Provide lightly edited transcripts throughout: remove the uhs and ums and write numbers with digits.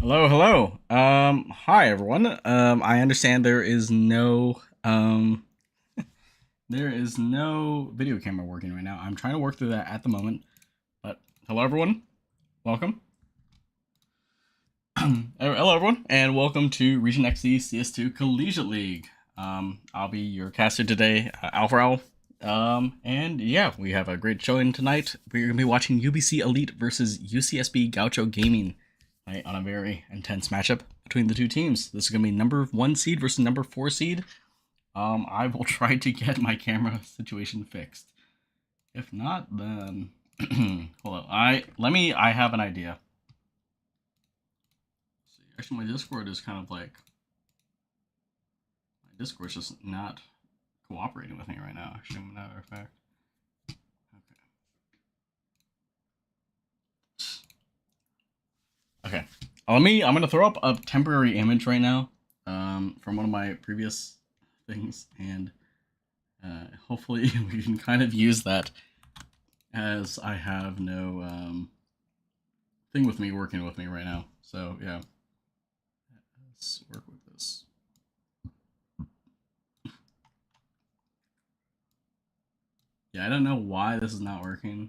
Hello, hello. Hi everyone. I understand there is no video camera working right now. I'm trying to work through that at the moment. But hello everyone. Welcome. Hello everyone, and welcome to RegentXD's CS2 Collegiate League. I'll be your caster today, Alpha. And yeah, we have a great showing tonight. We're gonna be watching UBC Elite versus UCSB Gaucho Gaming. Right, on a very intense matchup between the two teams. This is going to be number 1 seed versus number 4 seed. I will try to get my camera situation fixed. If not, then hold on. I have an idea. Let's see, actually, my Discord is kind of like Discord's just not cooperating with me right now. Actually, as a matter of fact. Okay. I'm gonna throw up a temporary image right now, from one of my previous things, and hopefully we can kind of use that, as I have no thing with me working with me right now. So yeah, let's work with this. Yeah, I don't know why this is not working.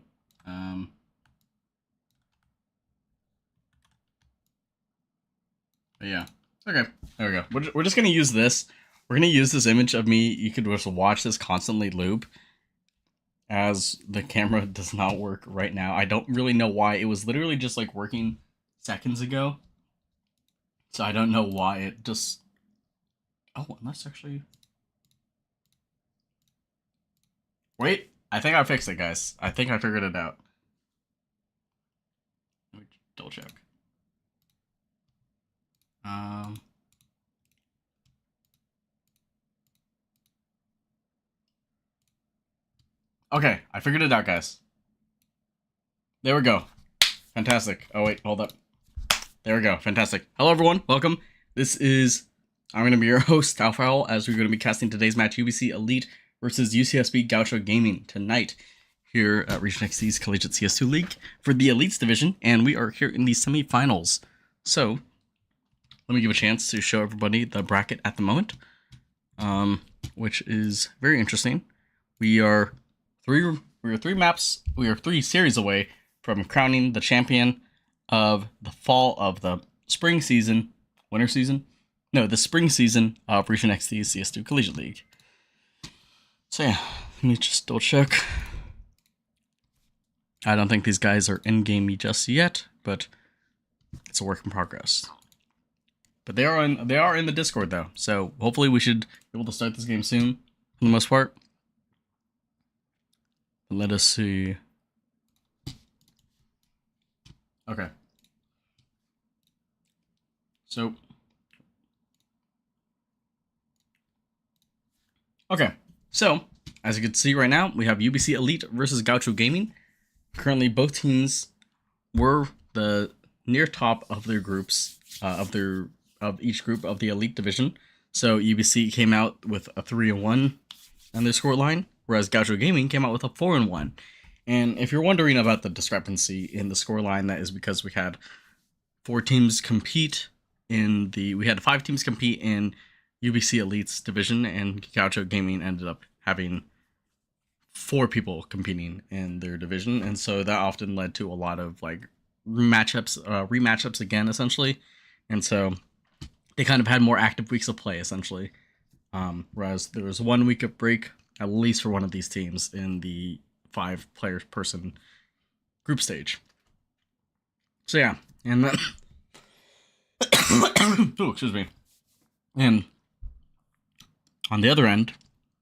But yeah, okay, there we go. We're just gonna use this. We're gonna use this image of me. You could just watch this constantly loop, as the camera does not work right now. I don't really know why. It was literally just like working seconds ago. So I don't know why it just... Oh, unless actually... Wait, I think I fixed it, guys. I think I figured it out. Let me double check. Okay, I figured it out, guys. There we go. Fantastic. Oh, wait, hold up. There we go. Fantastic. Hello, everyone. Welcome. I'm going to be your host, Alpha, as we're going to be casting today's match, UBC Elite versus UCSB Gaucho Gaming, tonight here at RegentXD's Collegiate CS2 League for the Elites division, and we are here in the semifinals. So, let me give a chance to show everybody the bracket at the moment, which is very interesting. We are three series away from crowning the champion of the spring season of RegentXD's CS2 Collegiate League. So yeah, let me just double check. I don't think these guys are in-gamey just yet, but it's a work in progress. But they are in the Discord though, so hopefully we should be able to start this game soon, for the most part. Let us see. Okay. So. Okay. So, as you can see right now, we have UBC Elite versus Gaucho Gaming. Currently, both teams were the near top of their groups, of each group of the Elite division. So UBC came out with a 3-1 on their scoreline, whereas Gaucho Gaming came out with a 4-1. And if you're wondering about the discrepancy in the scoreline, that is because we had 5 teams compete in UBC Elite's division, and Gaucho Gaming ended up having 4 people competing in their division, and so that often led to a lot of like rematchups again, essentially, and so they kind of had more active weeks of play, essentially, whereas there was 1 week of break at least for one of these teams in the 5-player person group stage. So yeah, and then oh, excuse me, and on the other end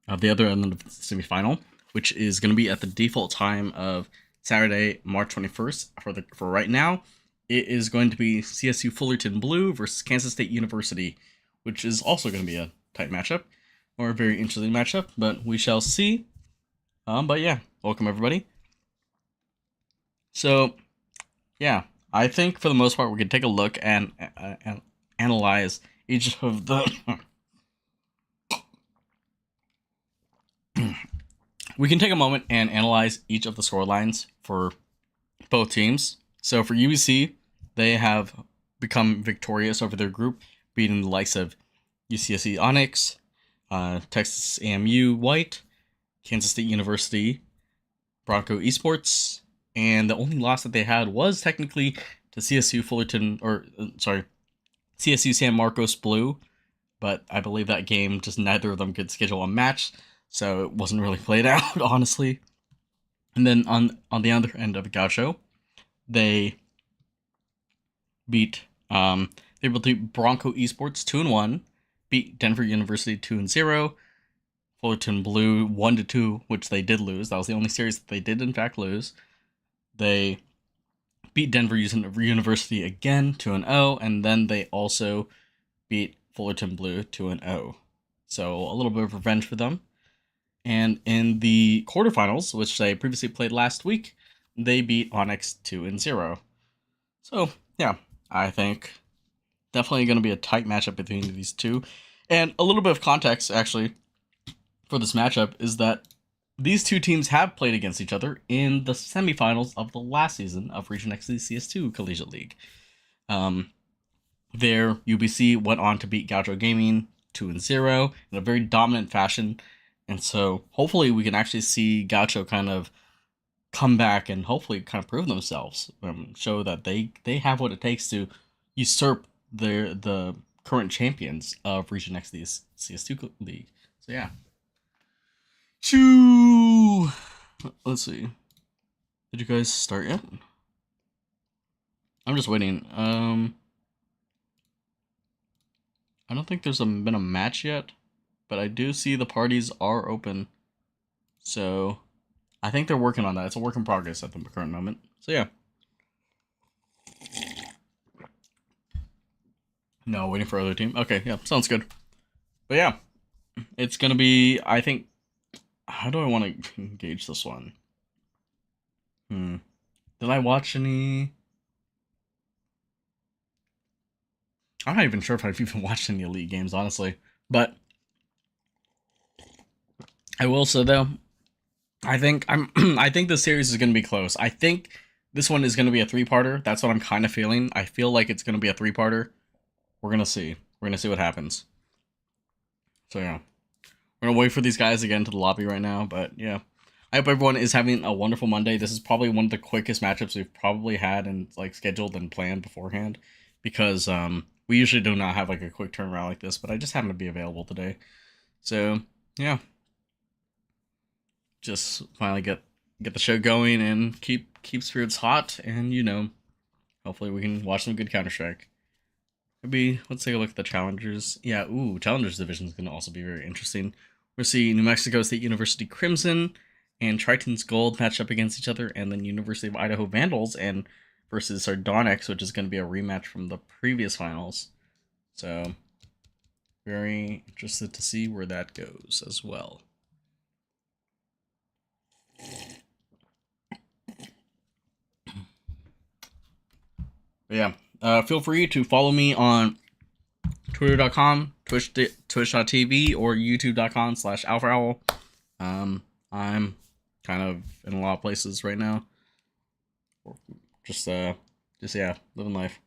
of the semifinal, which is going to be at the default time of Saturday, March 21st. For right now, it is going to be CSU Fullerton Blue versus Kansas State University, which is also going to be a tight matchup, or a very interesting matchup, but we shall see. But yeah, welcome everybody. So, yeah, I think for the most part we can take a look and analyze each of the. We can take a moment and analyze each of the score lines for both teams. So for UBC, they have become victorious over their group, beating the likes of UCSB Onyx, Texas AMU White, Kansas State University, Bronco Esports, and the only loss that they had was technically to CSU Fullerton, CSU San Marcos Blue, but I believe that game, just neither of them could schedule a match, so it wasn't really played out, honestly. And then on the other end of the Gaucho, they beat Bronco Esports 2-1, beat Denver University 2-0, Fullerton Blue 1-2, which they did lose. That was the only series that they did in fact lose. They beat Denver University again 2-0, and then they also beat Fullerton Blue 2-0. So a little bit of revenge for them. And in the quarterfinals, which they previously played last week, they beat Onyx 2-0. So yeah, I think definitely going to be a tight matchup between these two. And a little bit of context, actually, for this matchup is that these two teams have played against each other in the semifinals of the last season of RegentXD's CS2 Collegiate League. There, UBC went on to beat Gaucho Gaming 2-0 in a very dominant fashion. And so hopefully we can actually see Gaucho kind of come back and hopefully kind of prove themselves, show that they have what it takes to usurp the current champions of RegentXD's CS2 League. So yeah. Shoo! Let's see. Did you guys start yet? I'm just waiting. I don't think there's been a match yet, but I do see the parties are open. So I think they're working on that. It's a work in progress at the current moment. So yeah. No, waiting for other team. Okay, yeah, sounds good. But yeah, it's gonna be, I think, how do I want to engage this one? Did I watch any? I'm not even sure if I've even watched any Elite games, honestly. But I will say though, I think I think the series is gonna be close. I think this one is gonna be a 3-parter. That's what I'm kind of feeling. I feel like it's gonna be a 3-parter. We're gonna see. We're gonna see what happens. So yeah, we're gonna wait for these guys to get into the lobby right now. But yeah, I hope everyone is having a wonderful Monday. This is probably one of the quickest matchups we've probably had and like scheduled and planned beforehand, because we usually do not have like a quick turnaround like this. But I just happen to be available today, so yeah, just finally get the show going and keep spirits hot, and hopefully we can watch some good Counter-Strike. Maybe let's take a look at the Challengers. Yeah, Challengers division is going to also be very interesting. We're seeing New Mexico State University Crimson and Triton's Gold match up against each other, and then University of Idaho Vandals and versus Sardonyx, which is going to be a rematch from the previous finals. So very interested to see where that goes as well. But yeah, feel free to follow me on twitter.com, twitch.tv, or youtube.com/alphaowl. I'm kind of in a lot of places right now. Just yeah, living life.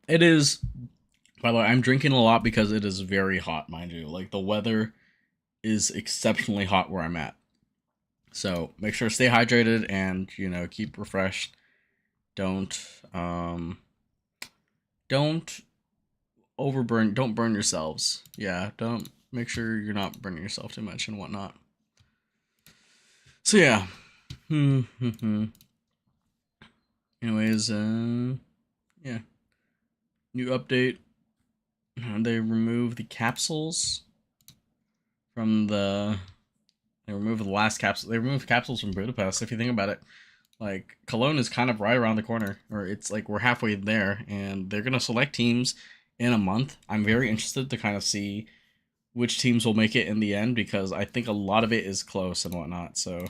It is, by the way, I'm drinking a lot because it is very hot, mind you. Like, the weather is exceptionally hot where I'm at. So make sure to stay hydrated and, keep refreshed. Don't overburn, don't burn yourselves. Yeah, don't, make sure you're not burning yourself too much and whatnot. So yeah. Anyways, yeah. New update. They removed the capsules from they removed the last capsule. They removed capsules from Budapest. If you think about it, like, Cologne is kind of right around the corner, or it's like we're halfway there, and they're gonna select teams in a month. I'm very interested to kind of see which teams will make it in the end, because I think a lot of it is close and whatnot. So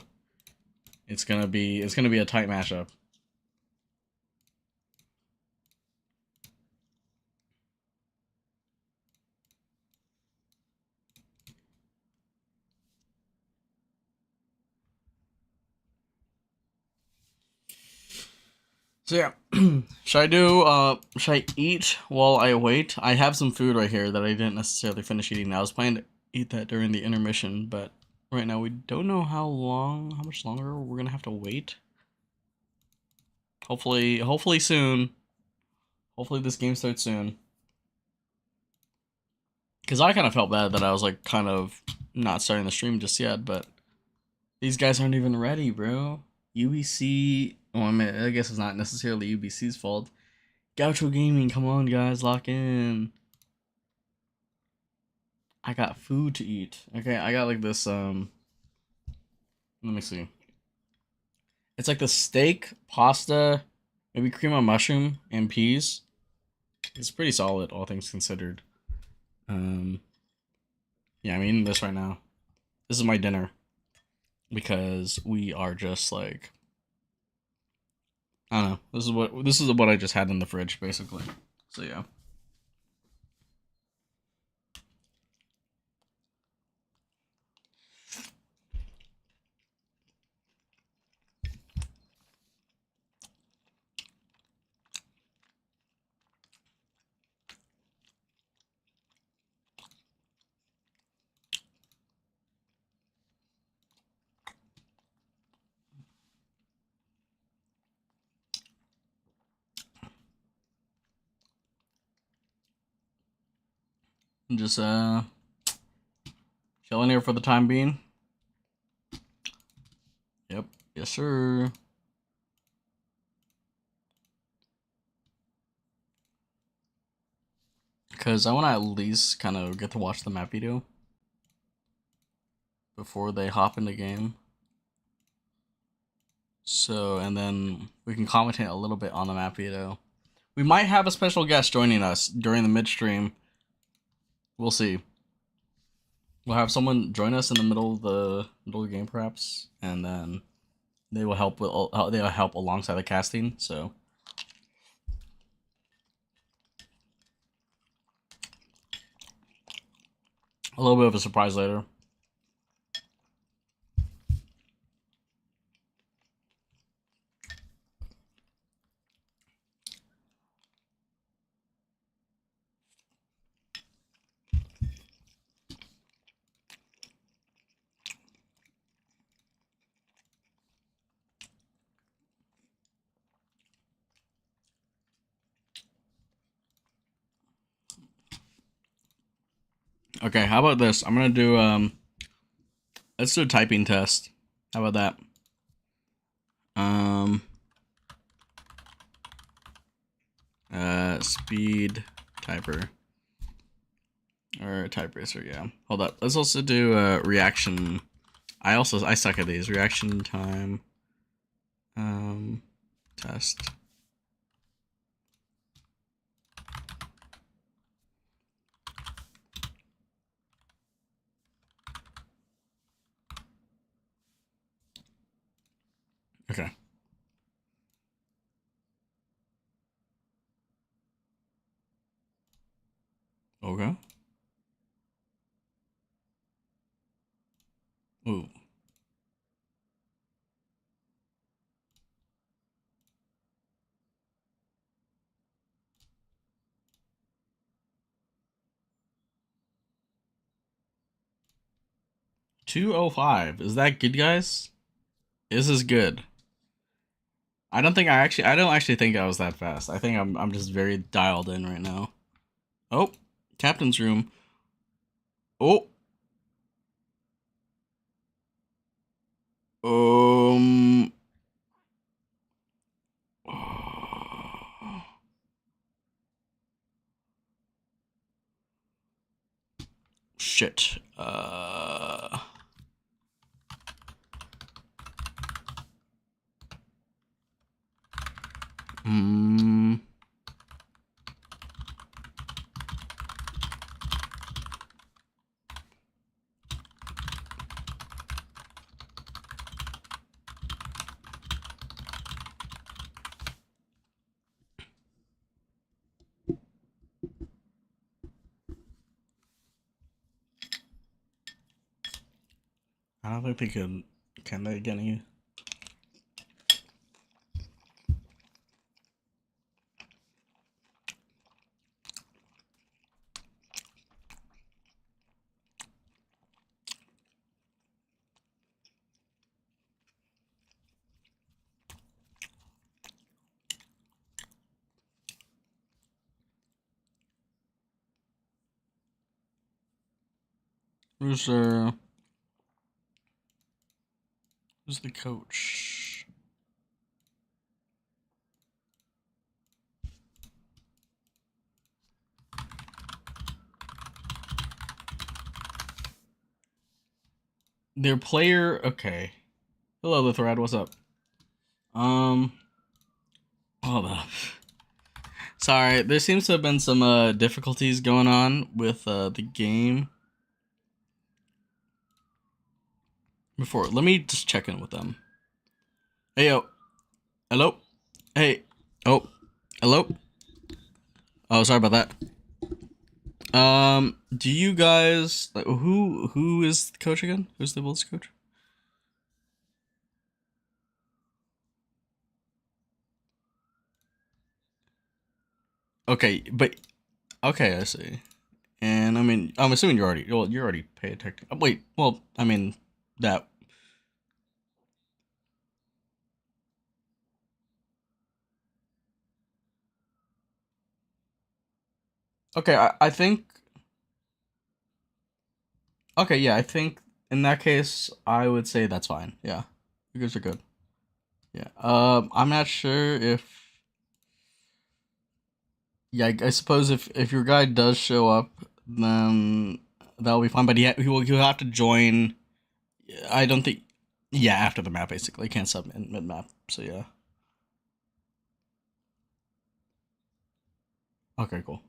it's gonna be a tight matchup. So yeah, Should I eat while I wait? I have some food right here that I didn't necessarily finish eating. I was planning to eat that during the intermission, but right now we don't know how much longer we're gonna have to wait. Hopefully soon. Hopefully this game starts soon. Because I kind of felt bad that I was like kind of not starting the stream just yet, but these guys aren't even ready, bro. UBC, well, I mean, I guess it's not necessarily UBC's fault. Gaucho Gaming, come on, guys, lock in. I got food to eat. Okay, I got like this, let me see. It's like the steak, pasta, maybe cream of mushroom, and peas. It's pretty solid, all things considered. Yeah, I'm eating this right now. This is my dinner. Because we are just like, I don't know. This is what I just had in the fridge, basically. So yeah. I'm just chilling here for the time being. Yep. Yes, sir. Because I want to at least kind of get to watch the map video before they hop in the game. So, and then we can commentate a little bit on the map video. We might have a special guest joining us during the midstream. We'll see. We'll have someone join us in the middle of the game, perhaps, and then they will help alongside the casting. So. A little bit of a surprise later. Okay, how about this? I'm gonna do let's do a typing test. How about that? Speed typer. Or type racer, yeah. Hold up. Let's also do reaction. I suck at these. Reaction time. Test. Okay. Okay. Ooh. $205. Is that good, guys? This is good. I don't actually think I was that fast. I think I'm just very dialed in right now. Oh, captain's room. Oh. Um. Shit. I don't think they can they get any? Who's the coach? Their player, okay. Hello, Lithrad, what's up? Hold up. Sorry, there seems to have been some difficulties going on with the game. Before, let me just check in with them. Hey, yo. Hello? Hey. Oh. Hello? Oh, sorry about that. Do you guys, like, who is the coach again? Who's the Bulls coach? Okay, but okay, I see. And I mean, I'm assuming you're already paid attention. Wait, well, I mean that. Okay, I think. Okay, yeah, I think in that case, I would say that's fine. Yeah, you guys are good. Yeah. I'm not sure if. Yeah, I suppose if your guy does show up, then that'll be fine. But he'll have to join. I don't think. Yeah, after the map, basically, he can't sub mid map. So yeah. Okay, cool.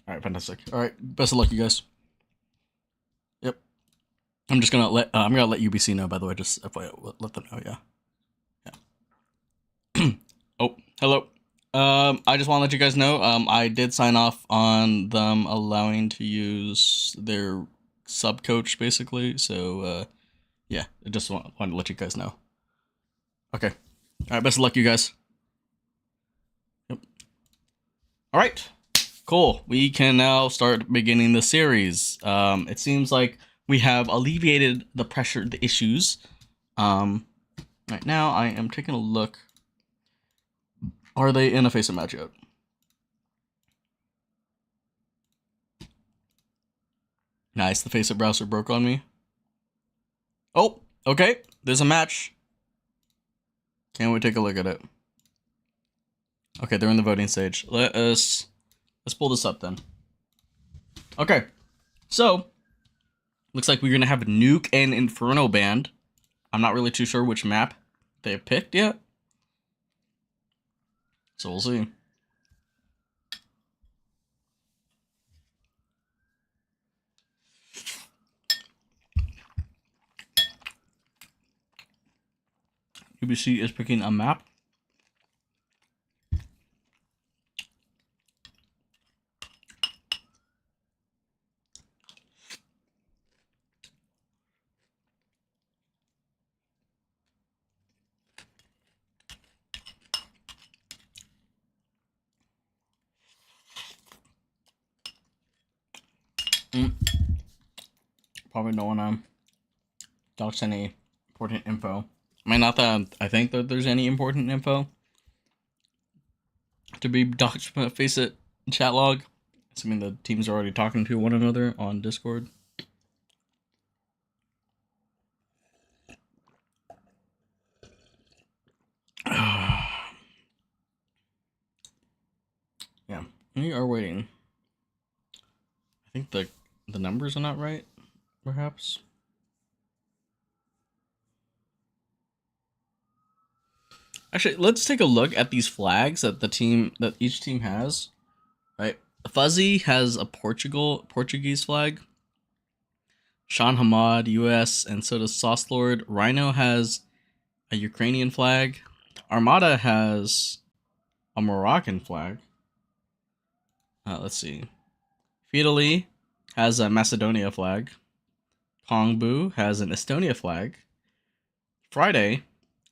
All right, fantastic. All right, best of luck, you guys. Yep. I'm gonna let UBC know. By the way, just FYI, let them know. Yeah. Yeah. Oh, hello. I just want to let you guys know. I did sign off on them allowing to use their sub coach, basically. So, yeah, I just wanted to let you guys know. Okay. All right. Best of luck, you guys. Yep. All right. Cool. We can now start beginning the series. It seems like we have alleviated the pressure, the issues. Right now, I am taking a look. Are they in a face-up match yet? Nice. The face-up browser broke on me. Oh, okay. There's a match. Can't we take a look at it? Okay, they're in the voting stage. Let's pull this up then. Okay, so looks like we're gonna have Nuke and Inferno banned. I'm not really too sure which map they have picked yet, so we'll see. UBC is picking a map. Probably don't wanna dox any important info. I mean, not that I think that there's any important info to be doxed, but face it, chat log. Assuming the teams are already talking to one another on Discord. Yeah, we are waiting. I think the numbers are not right, perhaps. Actually, let's take a look at these flags that each team has. Right, Fuzzy has a Portuguese flag. Sean Hamad, U.S., and so does Sauce Lord. Rhino has a Ukrainian flag. Armada has a Moroccan flag. Let's see. Fideli has a Macedonia flag. Kongbu has an Estonia flag. Friday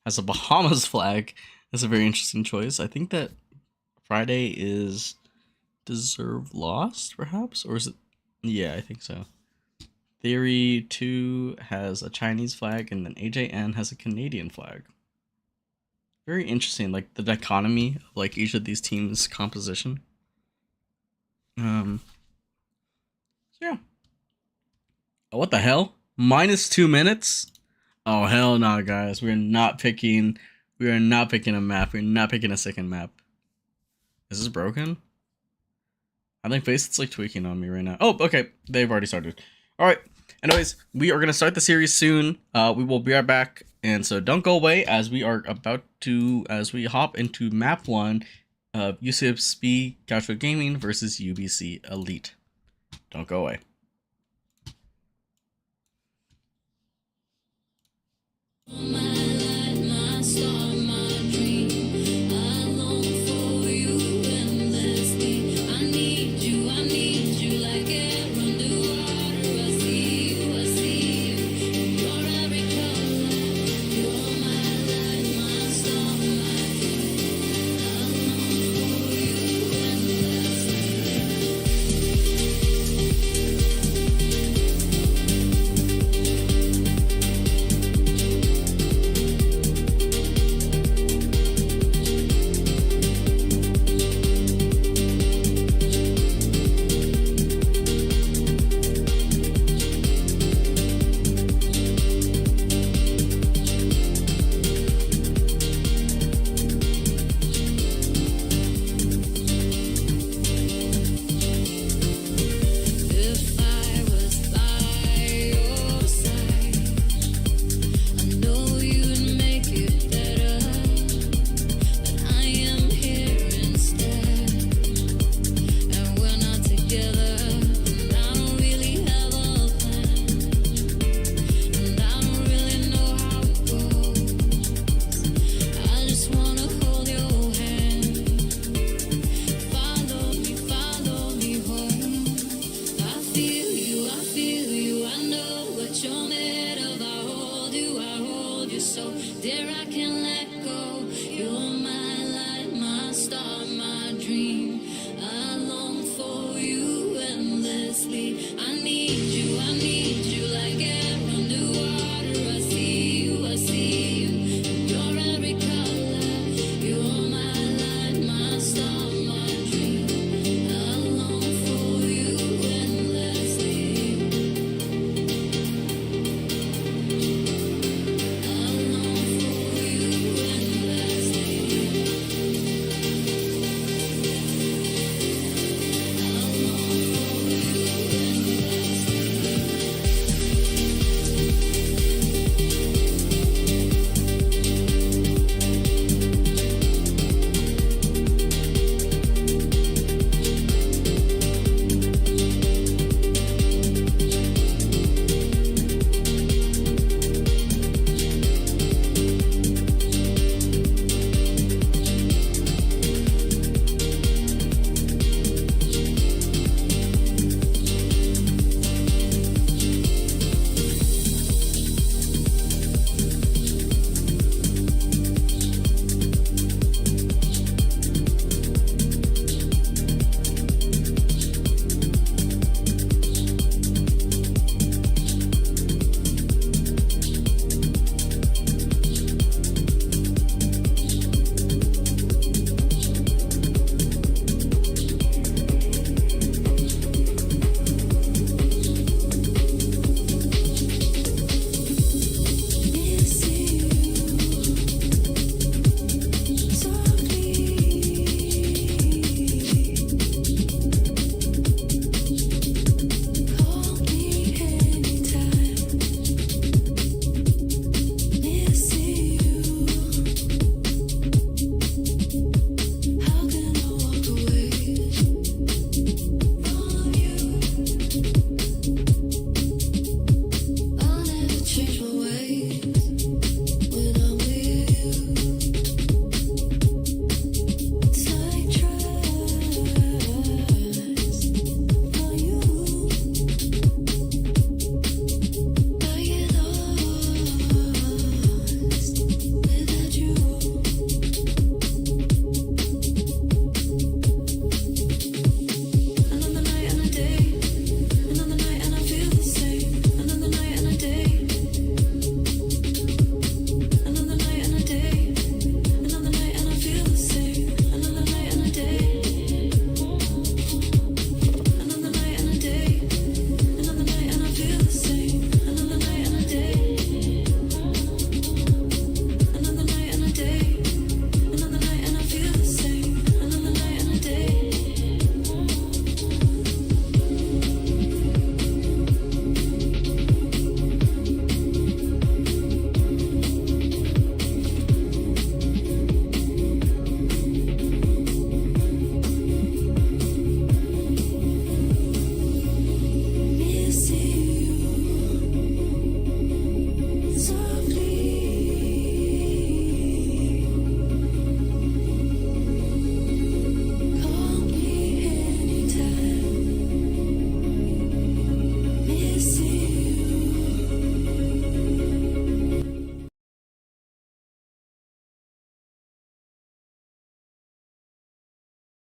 has a Bahamas flag. That's a very interesting choice. I think that Friday is Deserve Lost, perhaps? Or is it? Yeah, I think so. Theory 2 has a Chinese flag, and then AJN has a Canadian flag. Very interesting, like the dichotomy of like each of these teams' composition. So yeah. Oh, what the hell? Minus 2 minutes? Oh, hell no, guys. We are not picking a map. We're not picking a second map. Is this broken? I think Faceit's like tweaking on me right now. Oh, okay. They've already started. All right. Anyways, we are going to start the series soon. We will be right back. And so don't go away as we hop into map 1 of UCSB Gaucho Gaming versus UBC Elite. Don't go away.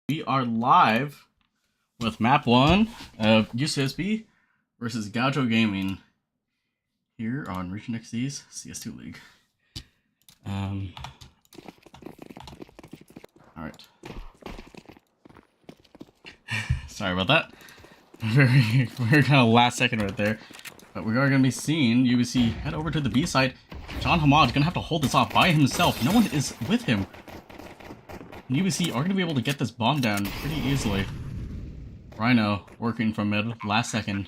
We are live with map 1 of UCSB versus Gaucho Gaming here on RegentXD's CS2 League. Alright. Sorry about that. Very kind of last second right there. But we are going to be seeing UBC head over to the B side. John Hamad's going to have to hold this off by himself. No one is with him. UBC are going to be able to get this bomb down pretty easily. Rhino working from mid last second.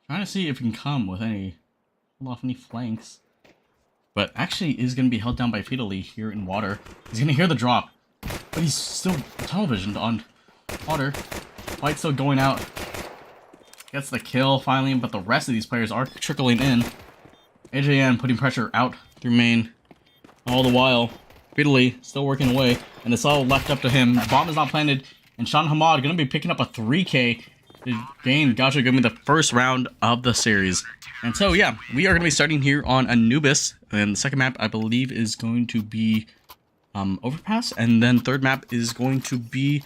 Trying to see if he can come with any, hold off any flanks. But actually is going to be held down by Fiddly here in water. He's going to hear the drop. But he's still tunnel visioned on water. Fight's still going out. Gets the kill finally, but the rest of these players are trickling in. AJN putting pressure out through main. All the while, Fiddly still working away, and it's all left up to him. Bomb is not planted, and Sean Hamad going to be picking up a 3K to gain Gaucho give me the first round of the series. And so, yeah, we are going to be starting here on Anubis, and the second map, I believe, is going to be Overpass, and then third map is going to be,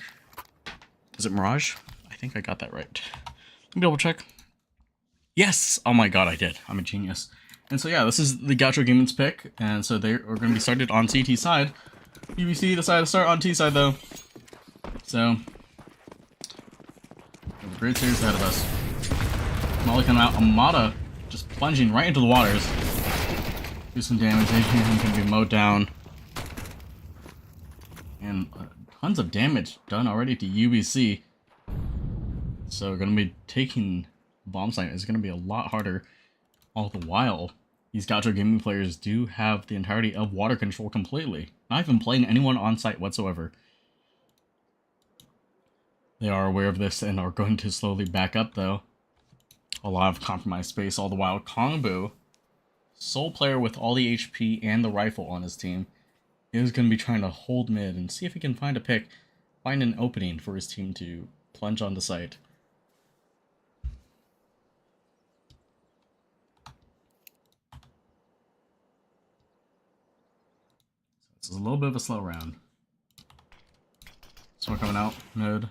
is it Mirage? I think I got that right. Let me double check. Yes! Oh my god, I did. I'm a genius. And so, yeah, this is the Gaucho Gaming's pick, and so they are going to be started on CT side. UBC decided to start on T side, though. So, we have a great series ahead of us. Molly coming out. Amada just plunging right into the waters. Do some damage. Adrian can be mowed down. And tons of damage done already to UBC. So, we're going to be taking bomb site. It's going to be a lot harder. All the while, these Gaucho Gaming players do have the entirety of water control completely. Not even playing anyone on site whatsoever. They are aware of this and are going to slowly back up, though. A lot of compromised space all the while. Kongbu, sole player with all the HP and the rifle on his team, is going to be trying to hold mid and see if he can find a pick, find an opening for his team to plunge on the site. This is a little bit of a slow round. Smoke coming out, mid.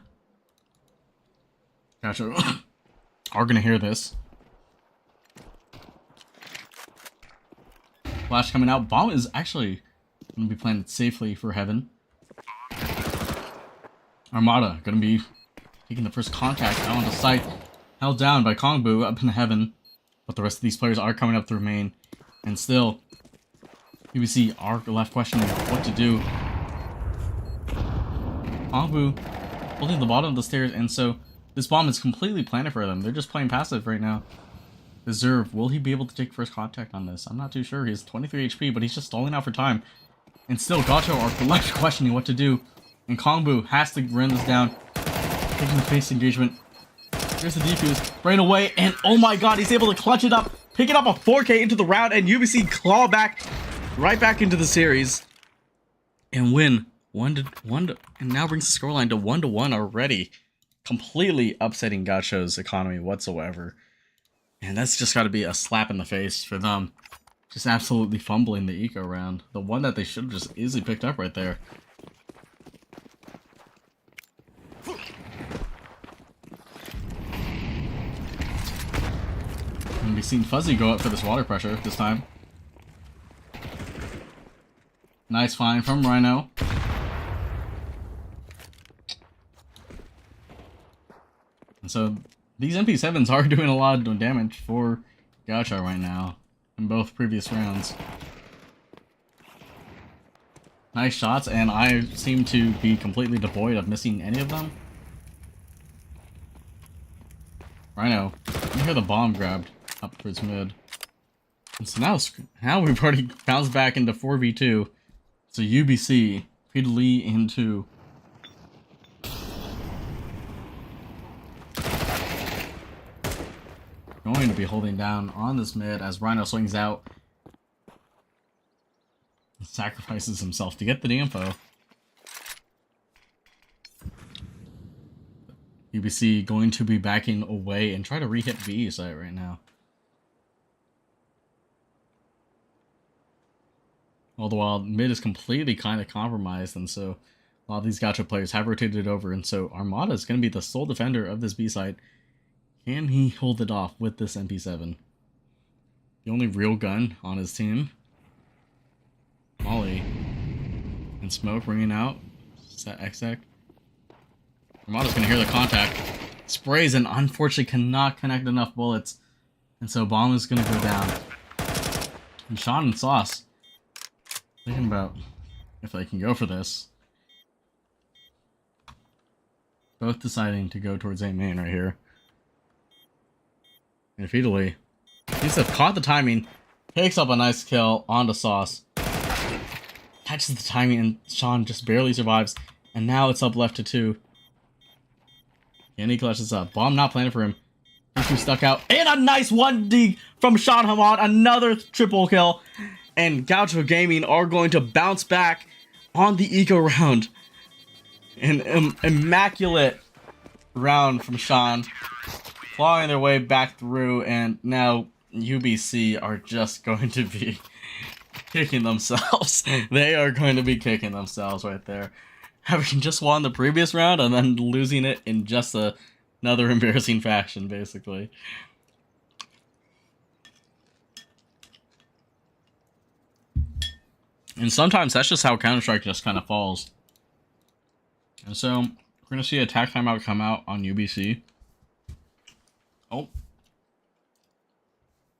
Gotcha. Are gonna hear this. Flash coming out. Bomb is actually gonna be planted safely for Heaven. Armada gonna be taking the first contact out on the site. Held down by Kongbu up in Heaven. But the rest of these players are coming up through main. And still, UBC are left questioning what to do. Kongbu holding the bottom of the stairs, and so this bomb is completely planted for them. They're just playing passive right now. Deserve, will he be able to take first contact on this? I'm not too sure. He has 23 HP, but he's just stalling out for time. And still, Gaucho are left questioning what to do. And Kongbu has to run this down. Taking the face engagement. Here's the defuse. Right away, and oh my god, he's able to clutch it up. Picking up a 4K into the round, and UBC claw back. Right back into the series and win 1-1, and now brings the scoreline to 1-1 already, completely upsetting Gaucho's economy whatsoever. And that's just got to be a slap in the face for them, just absolutely fumbling the eco round, the one that they should have just easily picked up right there. And we've seen Fuzzy go up for this water pressure this time. Nice find from Rhino. And so these MP7s are doing a lot of damage for Gaucho right now in both previous rounds. Nice shots, and I seem to be completely devoid of missing any of them. Rhino, you hear the bomb grabbed up towards mid. And so now we've already bounced back into 4v2. So UBC, Fiddly into going to be holding down on this mid as Rhino swings out. Sacrifices himself to get the info. UBC going to be backing away and try to re-hit B site right now. All the while, mid is completely kind of compromised, and so A lot of these Gaucho players have rotated over, and so Armada is going to be the sole defender of this B site. Can he hold it off with this MP7? The only real gun on his team. Molly. And Smoke ringing out. Set exec. Armada's going to hear the contact. Sprays and unfortunately cannot connect enough bullets. And so Bomb is going to go down. And Sean and Sauce thinking about if they can go for this. Both deciding to go towards A main right here. And Feedly seems to have caught the timing. Picks up a nice kill onto Sauce. Catches the timing and Sean just barely survives. And now it's up left to 2. And he clutches up. Bomb not planning for him. He's stuck out. And a nice 1D from Sean Hamad. Another triple kill. And Gaucho Gaming are going to bounce back on the eco round. An immaculate round from Sean. Clawing their way back through. And now UBC are just going to be kicking themselves. They are going to be kicking themselves right there. Having just won the previous round and then losing it in just another embarrassing fashion, basically. And sometimes that's just how Counter-Strike just kind of falls. And so, we're going to see a attack timeout come out on UBC. Oh.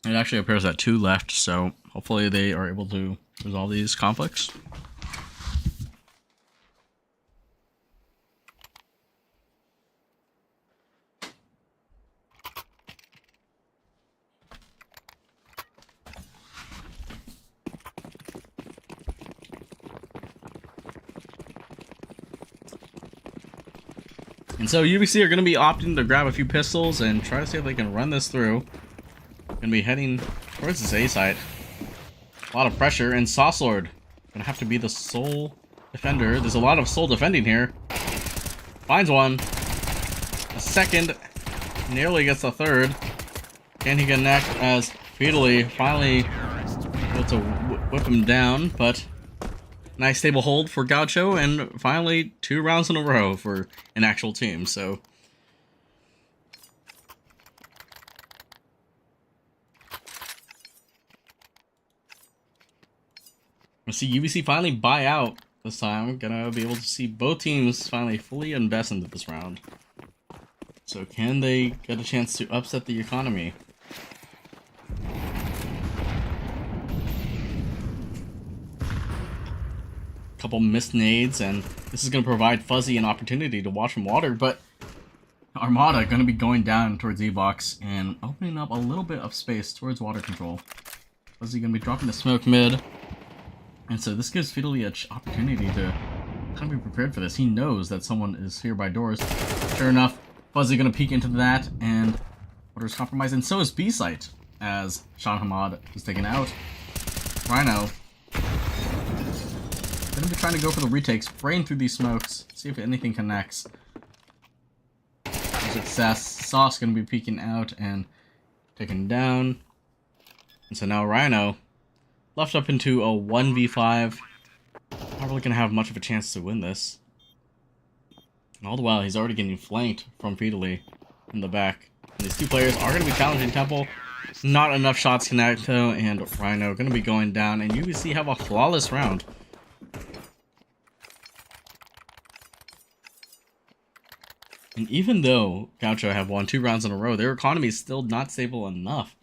It actually appears at 2 left, so hopefully they are able to resolve these conflicts. And so UBC are going to be opting to grab a few pistols and try to see if they can run this through. Going to be heading towards this A site. A lot of pressure, and Saucelord going to have to be the sole defender. There's a lot of sole defending here. Finds one. A second. Nearly gets a third. Can he connect as Feedly finally able to whip him down, but nice stable hold for Gaucho, and finally 2 rounds in a row for an actual team, so. We'll see UBC finally buy out this time. Gonna be able to see both teams finally fully invest into this round. So can they get a chance to upset the economy? Couple missed nades, and this is going to provide Fuzzy an opportunity to watch from water, but Armada going to be going down towards E-Box and opening up a little bit of space towards water control. Fuzzy going to be dropping the smoke mid, and so this gives Fiddly an opportunity to kind of be prepared for this. He knows that someone is here by doors. Sure enough, Fuzzy going to peek into that, and water is compromised, and so is B-Site, as Sean Hamad is taken out. Rhino gonna be trying to go for the retakes, spraying through these smokes, see if anything connects. Success. Sauce gonna be peeking out and taken down. And so now Rhino left up into a 1v5. Not really gonna have much of a chance to win this. And all the while, he's already getting flanked from Feedly in the back. And these 2 players are gonna be challenging Temple. Not enough shots connect though, and Rhino gonna be going down, and UBC have a flawless round. And even though Gaucho have won 2 rounds in a row, their economy is still not stable enough.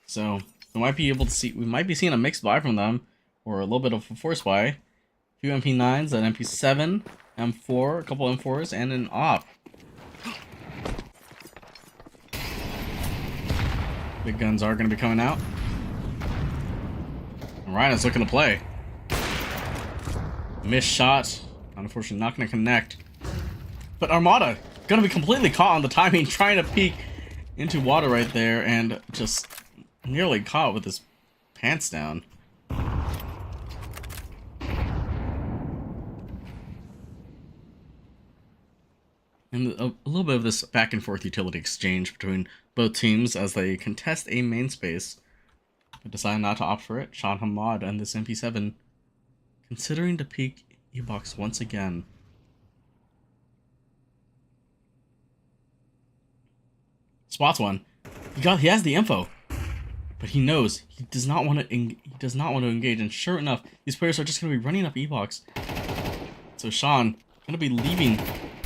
So we might be seeing a mixed buy from them, or a little bit of a force buy. A few MP9s, an MP7, M4, a couple M4s, and an AWP. Big guns are going to be coming out. And Rhino's looking to play. Missed shot. Unfortunately, not going to connect. But Armada gonna be completely caught on the timing, trying to peek into water right there, and just nearly caught with his pants down. And a little bit of this back and forth utility exchange between both teams as they contest a main space. But decide not to opt for it. Sean Hamad and this MP7 considering to peek E-Box once again. spots one. He has the info, but he knows he does not want to. He does not want to engage. And sure enough, these players are just going to be running up E-box. So Sean going to be leaving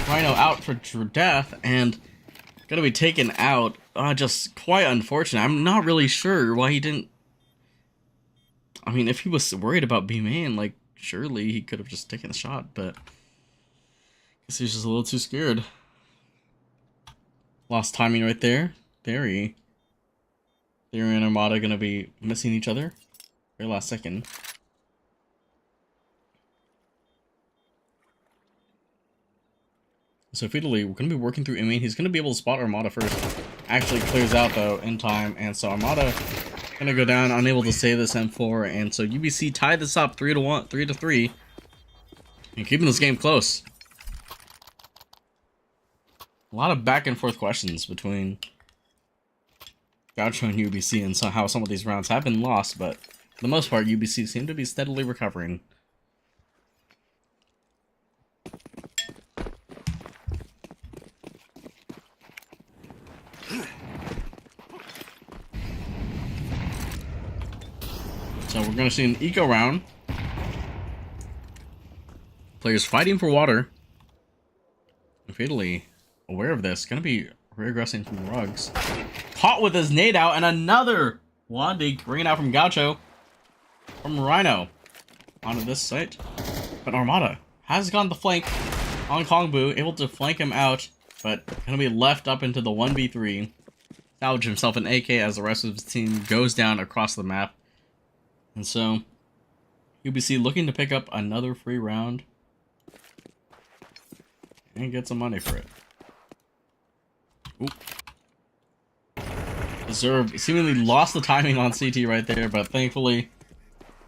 Rhino out for death and going to be taken out. Just quite unfortunate. I'm not really sure why he didn't. I mean, if he was worried about B main, like surely he could have just taken the shot, but I guess he's just a little too scared. Lost timing right there. Theory and Armada gonna be missing each other. Very last second. So Fiddly, we're gonna be working through Amy. He's gonna be able to spot Armada first. Actually clears out though in time, and so Armada gonna go down, unable to save this M4, and so UBC tied this up 3-3, and keeping this game close. A lot of back and forth questions between Gaucho and UBC, and how some of these rounds have been lost, but for the most part, UBC seem to be steadily recovering. So we're going to see an eco round. Players fighting for water. Fatally aware of this. Going to be regressing from rugs. Caught with his nade out, and another Wandy bringing out from Gaucho. From Rhino. Onto this site. But Armada has gone the flank on Kongbu. Able to flank him out. But going to be left up into the 1v3. Salvage himself an AK as the rest of his team goes down across the map. And so, UBC looking to pick up another free round and get some money for it. Oop. Deserve seemingly lost the timing on CT right there, but thankfully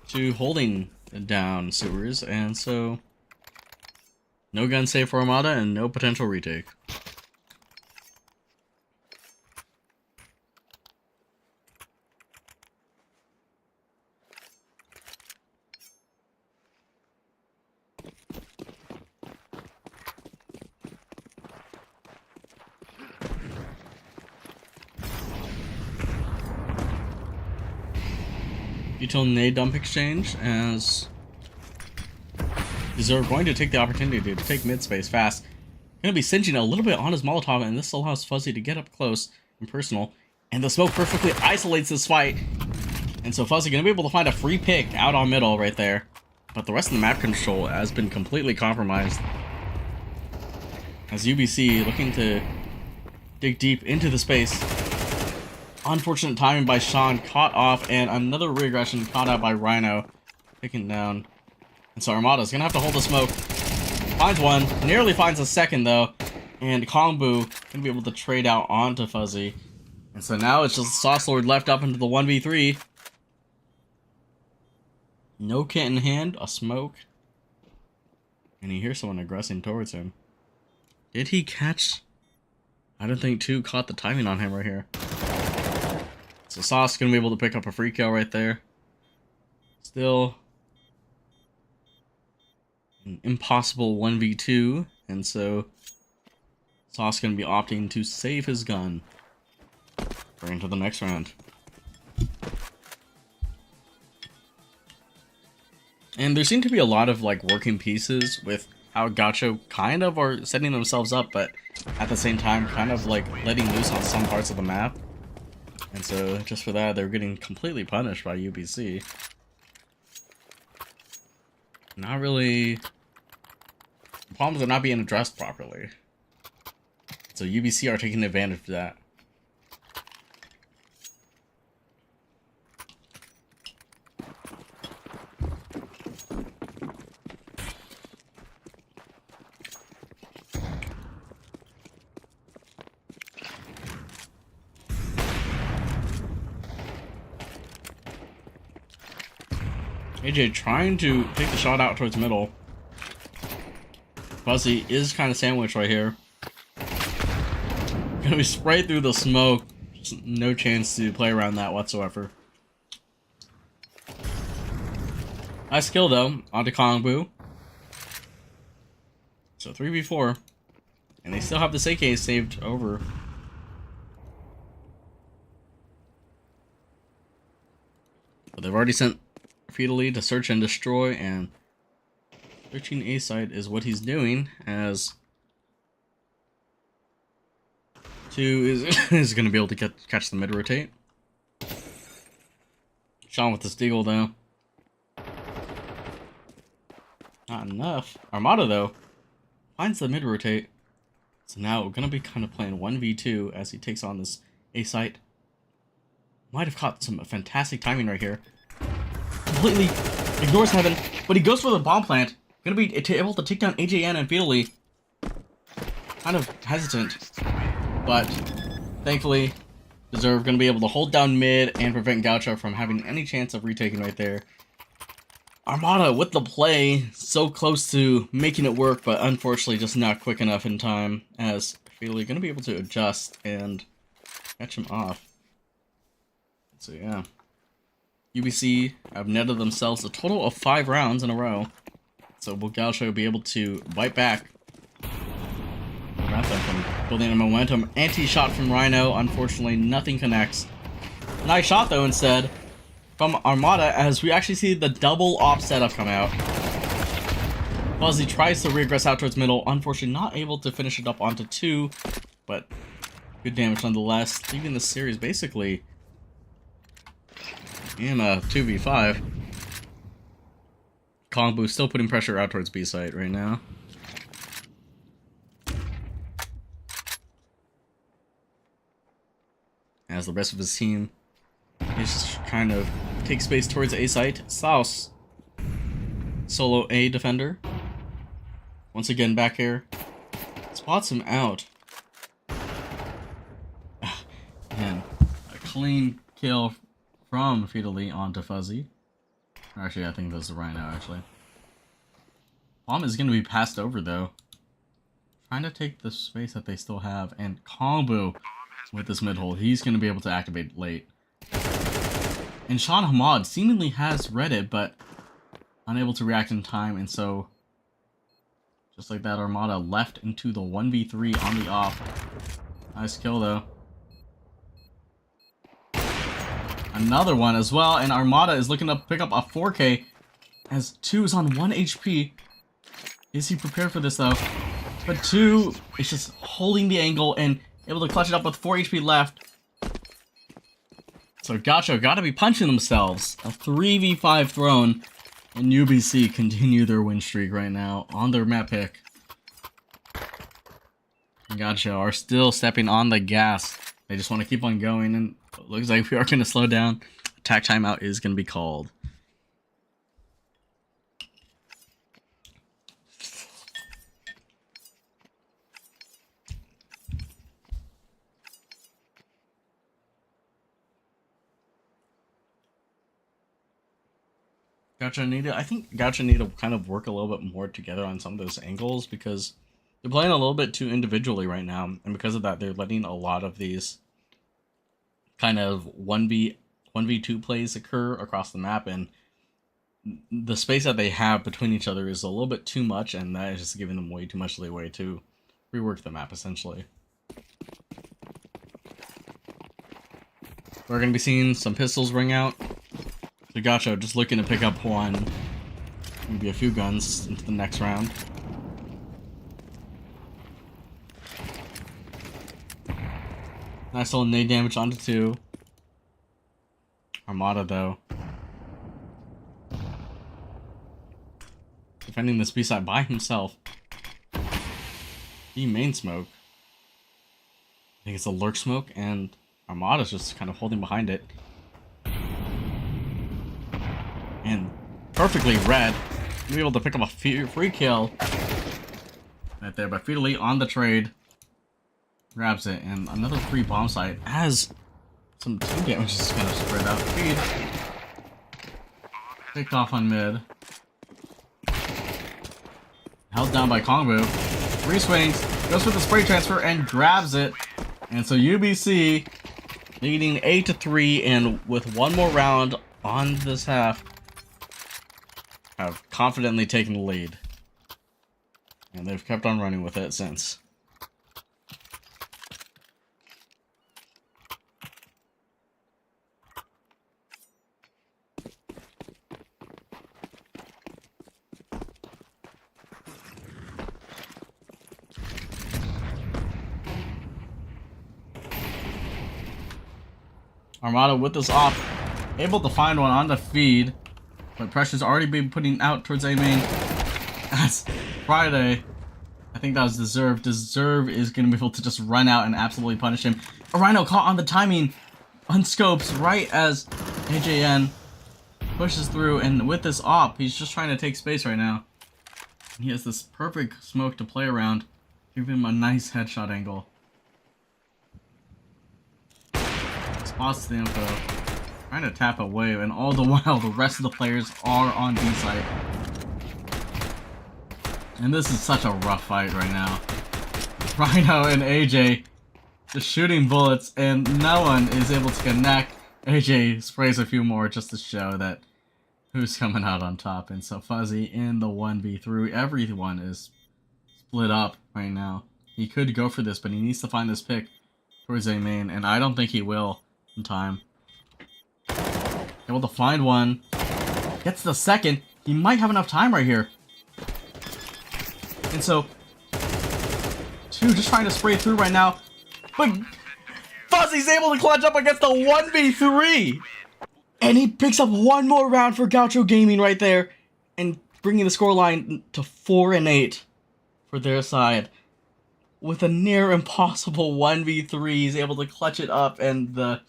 to holding down Sewers, and so no gun save for Armada and no potential retake. Util nade dump exchange as Deserve going to take the opportunity to take mid space fast. Going to be cinching a little bit on his Molotov, and this allows Fuzzy to get up close and personal. And the smoke perfectly isolates this fight. And so Fuzzy going to be able to find a free pick out on middle right there. But the rest of the map control has been completely compromised. As UBC looking to dig deep into the space. Unfortunate timing by Sean, caught off, and another regression caught out by Rhino, taken down. And so Armada's gonna have to hold the smoke. Finds one, nearly finds a second though, and Kongbu gonna be able to trade out onto Fuzzy. And so now it's just Sauce Lord left up into the 1v3. No kit in hand, a smoke. And he hears someone aggressing towards him. Did he catch? I don't think 2 caught the timing on him right here. So Sauce gonna be able to pick up a free kill right there. Still an impossible 1v2, and so Sauce gonna be opting to save his gun. We're into the next round. And there seem to be a lot of like working pieces with how Gaucho kind of are setting themselves up, but at the same time kind of like letting loose on some parts of the map. And so just for that, they're getting completely punished by UBC. Not really. Problems are not being addressed properly. So UBC are taking advantage of that. AJ trying to take the shot out towards middle. Fuzzy is kind of sandwiched right here. Gonna be sprayed through the smoke. Just no chance to play around that whatsoever. Nice kill though, onto Kongbu. So 3v4. And they still have this AK saved over. But they've already sent Fetally to search and destroy, and 13 A site is what he's doing, as 2 is going to be able to catch the mid rotate. Sean with the steagle though. Not enough. Armada though finds the mid rotate. So now we're going to be kind of playing 1v2 as he takes on this A site. Might have caught some fantastic timing right here. Completely ignores Heaven, but he goes for the bomb plant. Gonna be able to take down AJN and Fetally. Kind of hesitant, but thankfully Deserve gonna be able to hold down mid and prevent Gaucho from having any chance of retaking right there. Armada with the play, so close to making it work, but unfortunately just not quick enough in time, as Fetally gonna be able to adjust and catch him off. So yeah. UBC have netted themselves a total of 5 rounds in a row. So will Gaucho be able to bite back? Prevent them from building a momentum. Anti-shot from Rhino. Unfortunately, nothing connects. Nice shot though instead from Armada, as we actually see the double op setup come out. Fuzzy tries to regress out towards middle. Unfortunately, not able to finish it up onto 2. But good damage nonetheless. Leaving the series basically in a 2v5. Kongbu still putting pressure out towards B site right now. As the rest of his team is just kind of take space towards A site. Saus, solo A defender. Once again back here. Spots him out. And a clean kill from Fetally onto Fuzzy. Actually, I think that's the Rhino, actually. Bomb is going to be passed over, though. Trying to take the space that they still have. And Kongbu with this mid-hole. He's going to be able to activate late. And Sean Hamad seemingly has read it, but unable to react in time. And so, just like that, Armada left into the 1v3 on the off. Nice kill, though. Another one as well, and Armada is looking to pick up a 4K as 2 is on 1 HP. Is he prepared for this though? But 2 is just holding the angle and able to clutch it up with 4 HP left. So Gaucho gotta be punching themselves. A 3v5 throne, and UBC continue their win streak right now on their map pick. Gaucho are still stepping on the gas. They just want to keep on going, and it looks like we are going to slow down. Attack timeout is going to be called. I think Gaucho need to kind of work a little bit more together on some of those angles, because they're playing a little bit too individually right now, and because of that, they're letting a lot of these kind of 1v2 plays occur across the map, and the space that they have between each other is a little bit too much, and that is just giving them way too much leeway to rework the map, essentially. We're going to be seeing some pistols ring out. So Gaucho just looking to pick up one, maybe a few guns into the next round. Nice little nade damage onto 2. Armada, though, defending this B-side by himself. The main smoke. I think it's a lurk smoke, and Armada's just kind of holding behind it. And perfectly read. Be able to pick up a free kill right there by Fetally on the trade. Grabs it, and another free bomb site as some team damage is kind of spread out. Feed. Picked off on mid. Held down by Kongbu. 3 swings, goes for the spray transfer and grabs it. And so UBC leading 8-3, and with one more round on this half, have confidently taken the lead. And they've kept on running with it since. Armada with this off, able to find one on the feed, but pressure's already been putting out towards A main. That's Friday. I think that was Deserve. Deserve is going to be able to just run out and absolutely punish him. A Rhino caught on the timing on scopes right as AJN pushes through, and with this op, he's just trying to take space right now. He has this perfect smoke to play around, give him a nice headshot angle. Spots the info, trying to tap away, and all the while the rest of the players are on B side. And this is such a rough fight right now. Rhino and AJ just shooting bullets, and no one is able to connect. AJ sprays a few more just to show that who's coming out on top. And so Fuzzy in the 1v3. Everyone is split up right now. He could go for this, but he needs to find this pick towards A main, and I don't think he will in time. Able to find one. Gets the second. He might have enough time right here. And so, two just trying to spray through right now. But Fuzzy's able to clutch up against the 1v3. And he picks up one more round for Gaucho Gaming right there. And bringing the scoreline to 4-8 for their side. With a near impossible 1v3, he's able to clutch it up. And the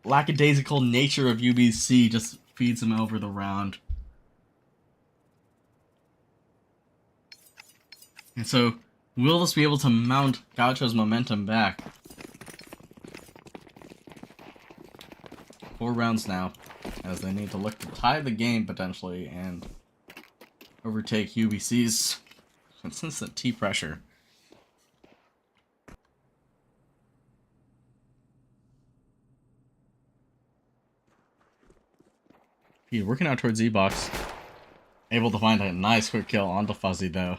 lackadaisical nature of UBC just feeds him over the round. And so, will this be able to mount Gaucho's momentum back? 4 rounds now, as they need to look to tie the game potentially and overtake UBC's consistent T pressure. He's working out towards E-Box. Able to find a nice quick kill onto Fuzzy though.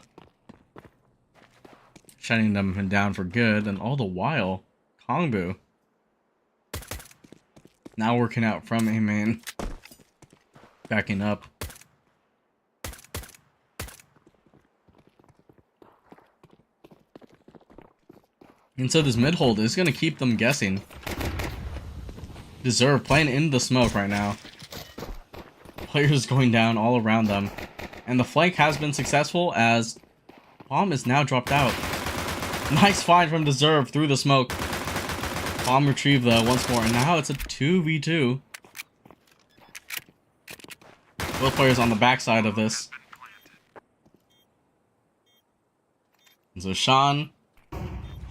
Shutting them down for good, and all the while, Kongbu now working out from A main, backing up. And so this mid hold is going to keep them guessing. Deserve playing in the smoke right now. Players going down all around them. And the flank has been successful as bomb is now dropped out. Nice find from Deserve through the smoke. Bomb retrieved though once more, and now it's a 2v2. Both players on the backside of this. And so Sean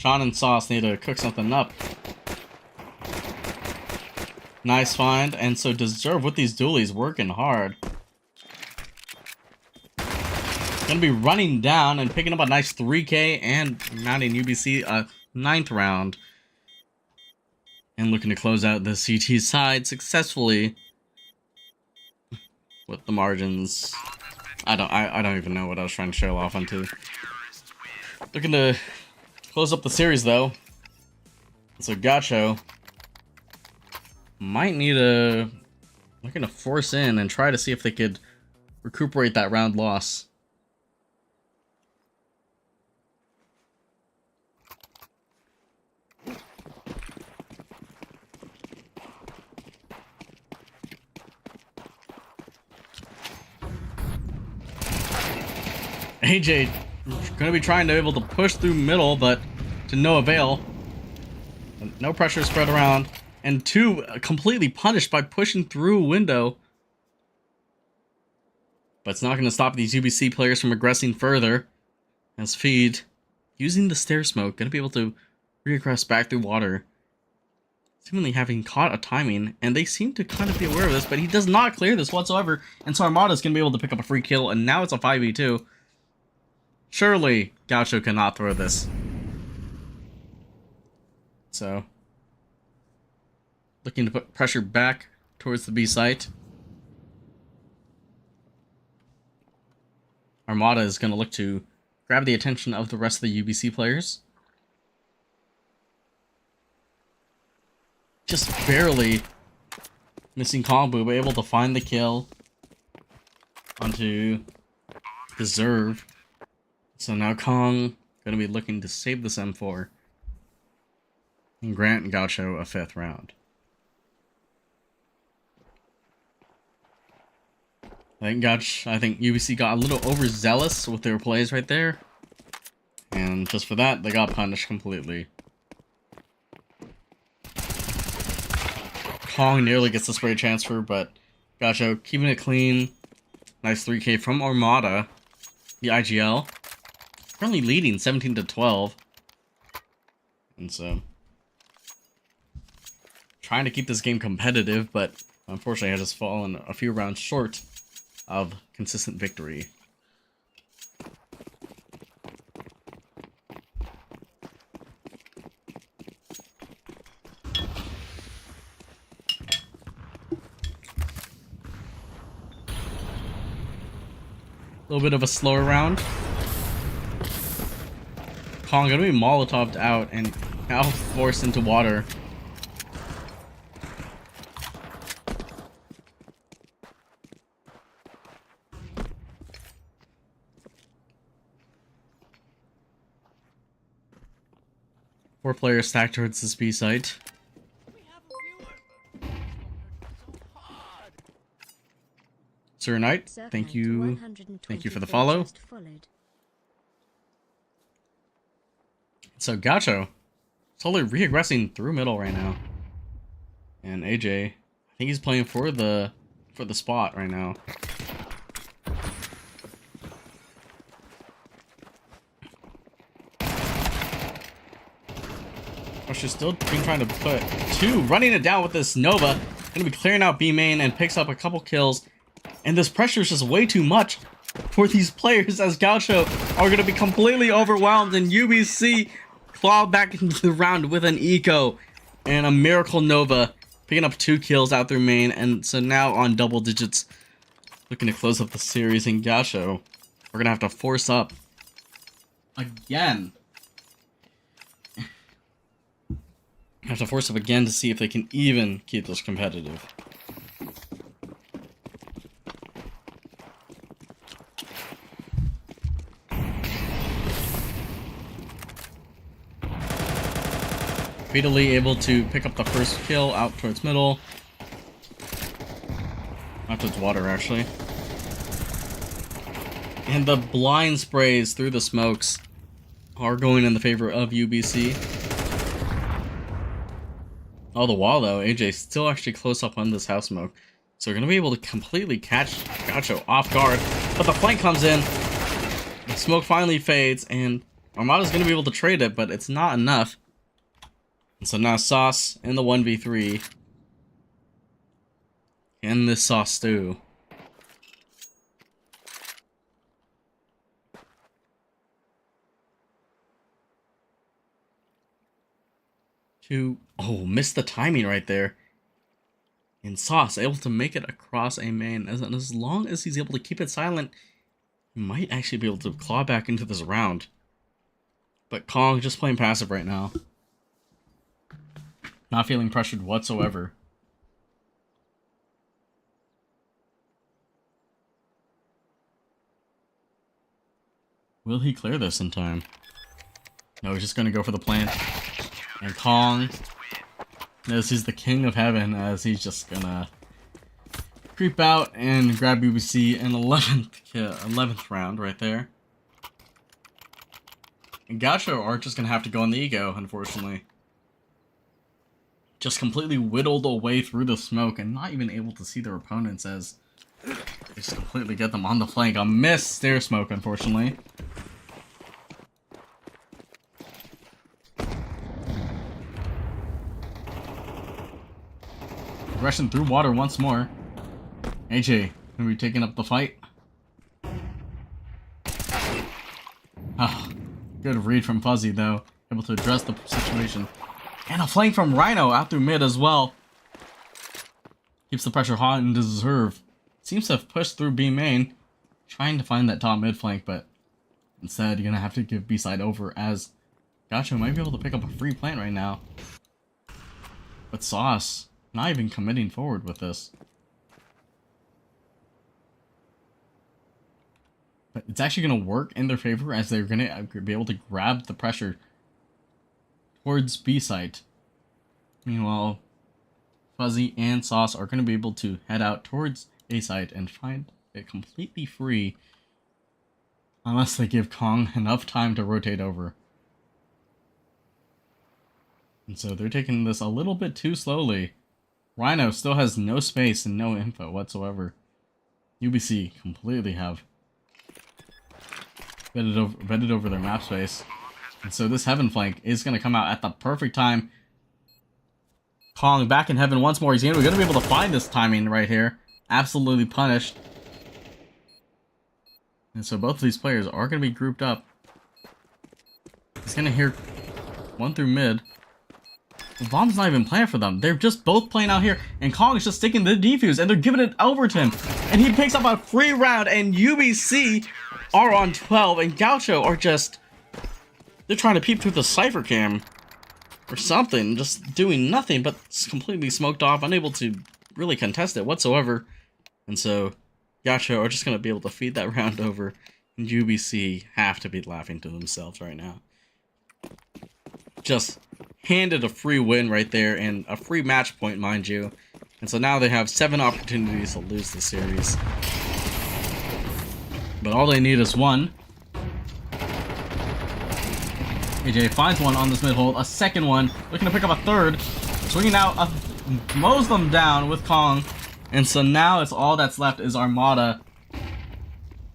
and Sauce need to cook something up. Nice find, and so Deserve with these dualies working hard. Gonna be running down and picking up a nice 3k and mounting UBC a 9th round. And looking to close out the CT side successfully with the margins. I don't even know what I was trying to show off onto. Looking to close up the series though. So Gaucho might need a looking to force in and try to see if they could recuperate that round loss. AJ gonna be trying to be able to push through middle, but to no avail. No pressure spread around, and two completely punished by pushing through window. But it's not going to stop these UBC players from aggressing further. As Feed, using the stair smoke, going to be able to regress back through water. Seemingly having caught a timing, and they seem to kind of be aware of this, but he does not clear this whatsoever. And so Armada's going to be able to pick up a free kill, and now it's a 5v2. Surely, Gaucho cannot throw this. So, looking to put pressure back towards the B site. Armada is going to look to grab the attention of the rest of the UBC players. Just barely missing Kongbu, but able to find the kill onto Deserve. So now Kong going to be looking to save this M4 and grant Gaucho a 5th round. I think UBC got a little overzealous with their plays right there. And just for that, they got punished completely. Kong nearly gets the spray transfer, but Gaucho keeping it clean. Nice 3K from Armada. The IGL. Currently leading 17-12. And so, trying to keep this game competitive, but unfortunately has just fallen a few rounds short of consistent victory. A little bit of a slower round. Kong gonna be Molotov'd out and now forced into water. Four players stacked towards this B site. Sir Knight, thank you. Thank you for the follow. So Gaucho, totally re-aggressing through middle right now. And AJ, I think he's playing for the spot right now. She's still trying to put two, running it down with this Nova. Gonna be clearing out B main and picks up a couple kills. And this pressure is just way too much for these players as Gaucho are gonna be completely overwhelmed, and UBC clawed back into the round with an eco and a miracle Nova, picking up 2 kills out through main, and so now on double digits, looking to close up the series. And Gaucho are gonna have to force up again. Have to force up again to see if they can even keep this competitive. Fatally able to pick up the first kill out towards middle. Not towards water, actually. And the blind sprays through the smokes are going in the favor of UBC. All the while, though, AJ's still actually close up on this house smoke. So we're going to be able to completely catch Gaucho off guard. But the flank comes in. The smoke finally fades, and Armada's going to be able to trade it, but it's not enough. And so now Sauce in the 1v3. And this Sauce stew. Oh, missed the timing right there. And Sauce able to make it across a main. As long as he's able to keep it silent, he might actually be able to claw back into this round. But Kong just playing passive right now. Not feeling pressured whatsoever. Will he clear this in time? No, he's just going to go for the plant. And Kong knows he's the king of heaven, as he's just gonna creep out and grab UBC in 11th round right there. And Gaucho are just gonna have to go on the ego, unfortunately. Just completely whittled away through the smoke and not even able to see their opponents as they just completely get them on the flank. A missed stair smoke, unfortunately. Aggression through water once more. AJ gonna be taking up the fight. Oh, good read from Fuzzy, though. Able to address the situation. And a flank from Rhino out through mid as well. Keeps the pressure hot and deserve. Seems to have pushed through B main. Trying to find that top mid flank, but instead you're gonna have to give B side over, as Gaucho might be able to pick up a free plant right now. But Sauce not even committing forward with this. But it's actually going to work in their favor, as they're going to be able to grab the pressure towards B site. Meanwhile, Fuzzy and Sauce are going to be able to head out towards A site and find it completely free unless they give Kong enough time to rotate over. And so they're taking this a little bit too slowly. Rhino still has no space and no info whatsoever. UBC completely have vetted over their map space. And so this Heaven flank is going to come out at the perfect time. Kong back in Heaven once more. We're going to be able to find this timing right here. Absolutely punished. And so both of these players are going to be grouped up. He's going to hear one through mid. The bomb's not even playing for them. They're just both playing out here. And Kong is just sticking the defuse. And they're giving it over to him. And he picks up a free round. And UBC are on 12. And Gaucho are just... they're trying to peep through the Cypher cam. Or something. Just doing nothing. But it's completely smoked off. Unable to really contest it whatsoever. And so Gaucho are just going to be able to feed that round over. And UBC have to be laughing to themselves right now. Just... handed a free win right there, and a free match point, mind you. And so now they have 7 opportunities to lose the series. But all they need is one. AJ finds one on this mid hold, a second one, looking to pick up a third. Swinging out, mows them down with Kong. And so now it's all that's left is Armada.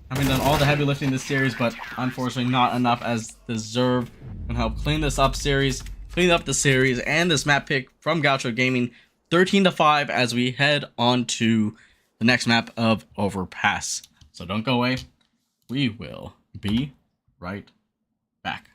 Having done all the heavy lifting this series, but unfortunately not enough as deserved. Can help clean this up series. Clean up the series and this map pick from Gaucho Gaming, 13-5 as we head on to the next map of Overpass. So don't go away. We will be right back.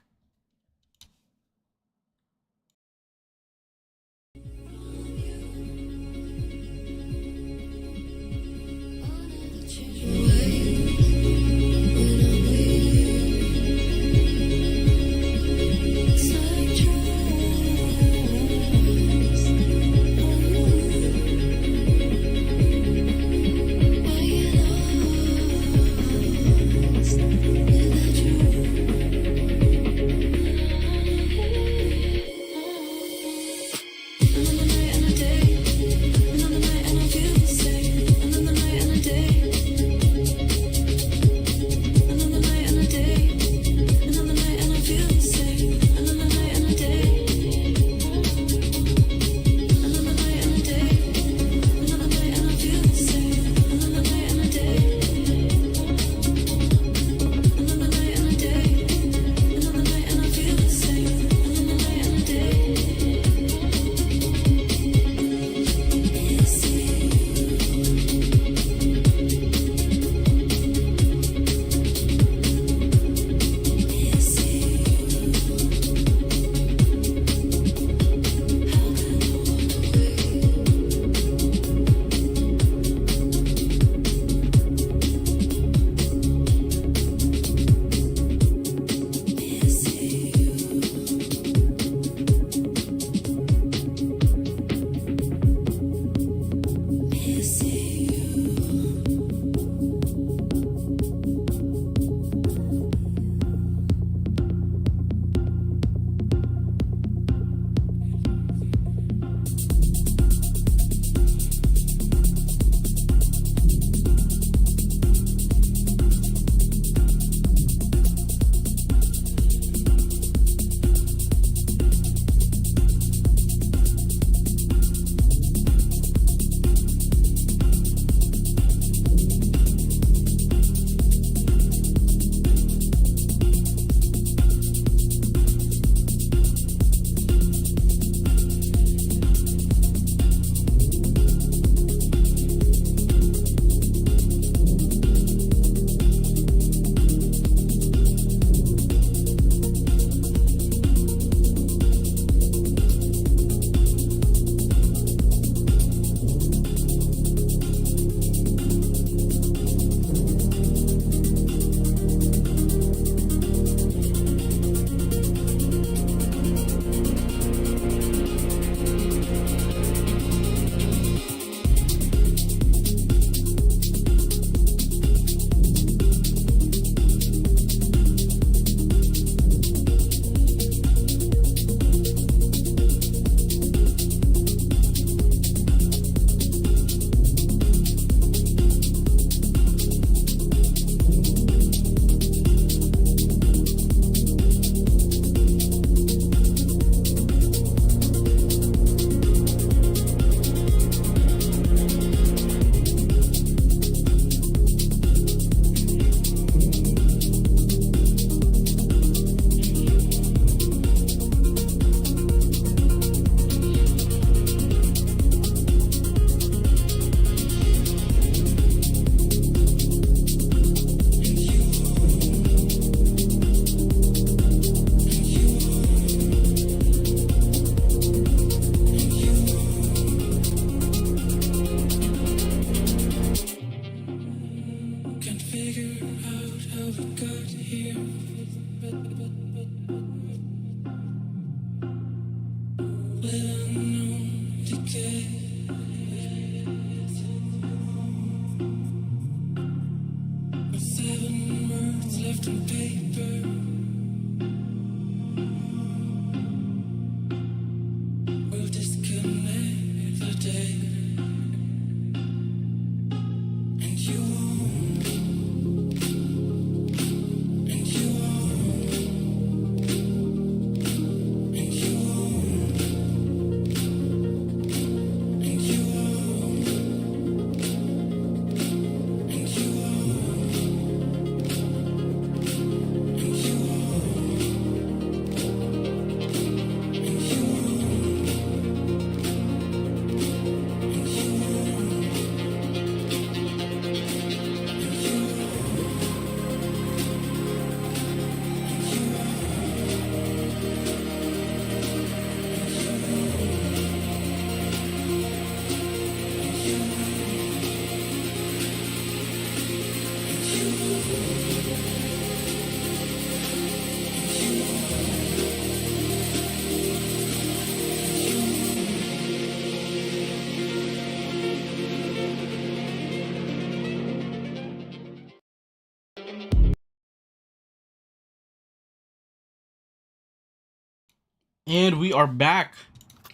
And we are back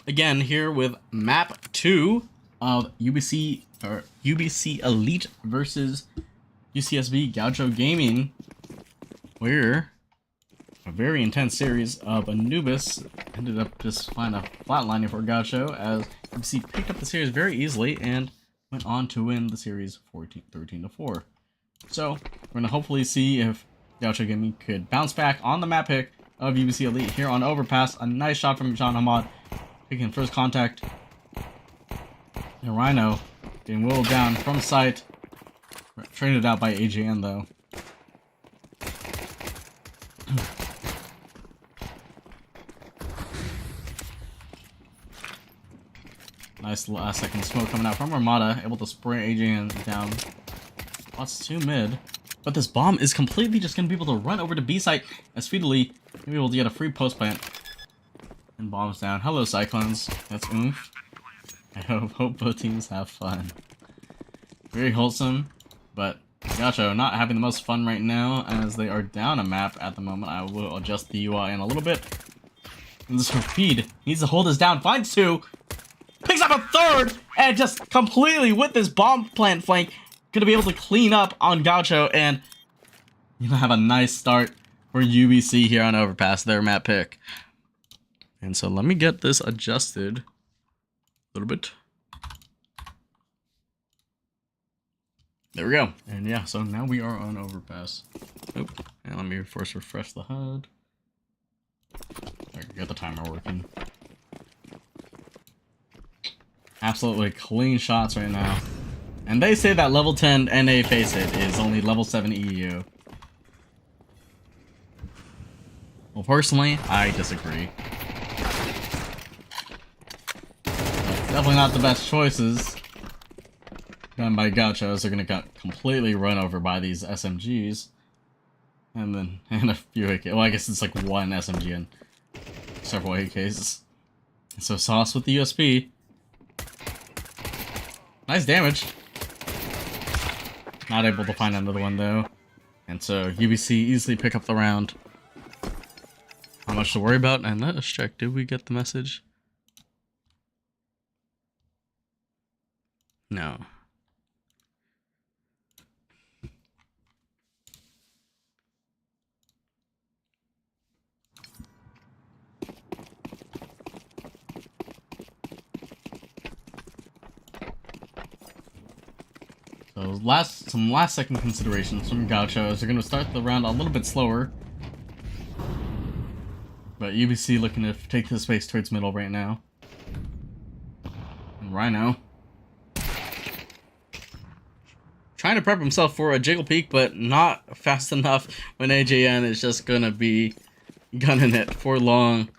again here with map 2 of UBC Elite versus UCSB Gaucho Gaming, where a very intense series of Anubis ended up just finding a flatlining for Gaucho, as UBC picked up the series very easily and went on to win the series 13-4. So we're going to hopefully see if Gaucho Gaming could bounce back on the map pick of UBC Elite here on Overpass. A nice shot from John Hamad, picking first contact. And Rhino getting whittled down from sight. Traded out by AJN though. Nice last second smoke coming out from Armada, able to spray AJN down. Lots 2 mid. But this bomb is completely just going to be able to run over to B site as speedily be able to get a free post plant. And bombs down. Hello, Cyclones. That's oomph. I hope both teams have fun. Very wholesome, but Gaucho not having the most fun right now as they are down a map at the moment. I will adjust the UI in a little bit. And this Rapide needs to hold us down. Finds 2. Picks up a 3rd. And just completely with this bomb plant flank, gonna be able to clean up on Gaucho, and you're gonna have a nice start for UBC here on Overpass, their map pick. And so let me get this adjusted a little bit. There we go. And yeah, so now we are on Overpass. Oop. And let me first refresh the HUD. There, get the timer working. Absolutely clean shots right now. And they say that level 10 NA face it is only level 7 EU. Well, personally, I disagree. Definitely not the best choices done by Gaucho, as they're gonna get completely run over by these SMGs. And a few AK. Well, I guess it's like one SMG and several AKs. So Sauce with the USP. Nice damage. Not able to find another one though. And so UBC easily pick up the round. Not much to worry about. And let us check. Did we get the message? No. So some last second considerations from Gaucho as they're going to start the round a little bit slower. But UBC looking to take the space towards middle right now. And Rhino trying to prep himself for a jiggle peek, but not fast enough when AJN is just going to be gunning it for long.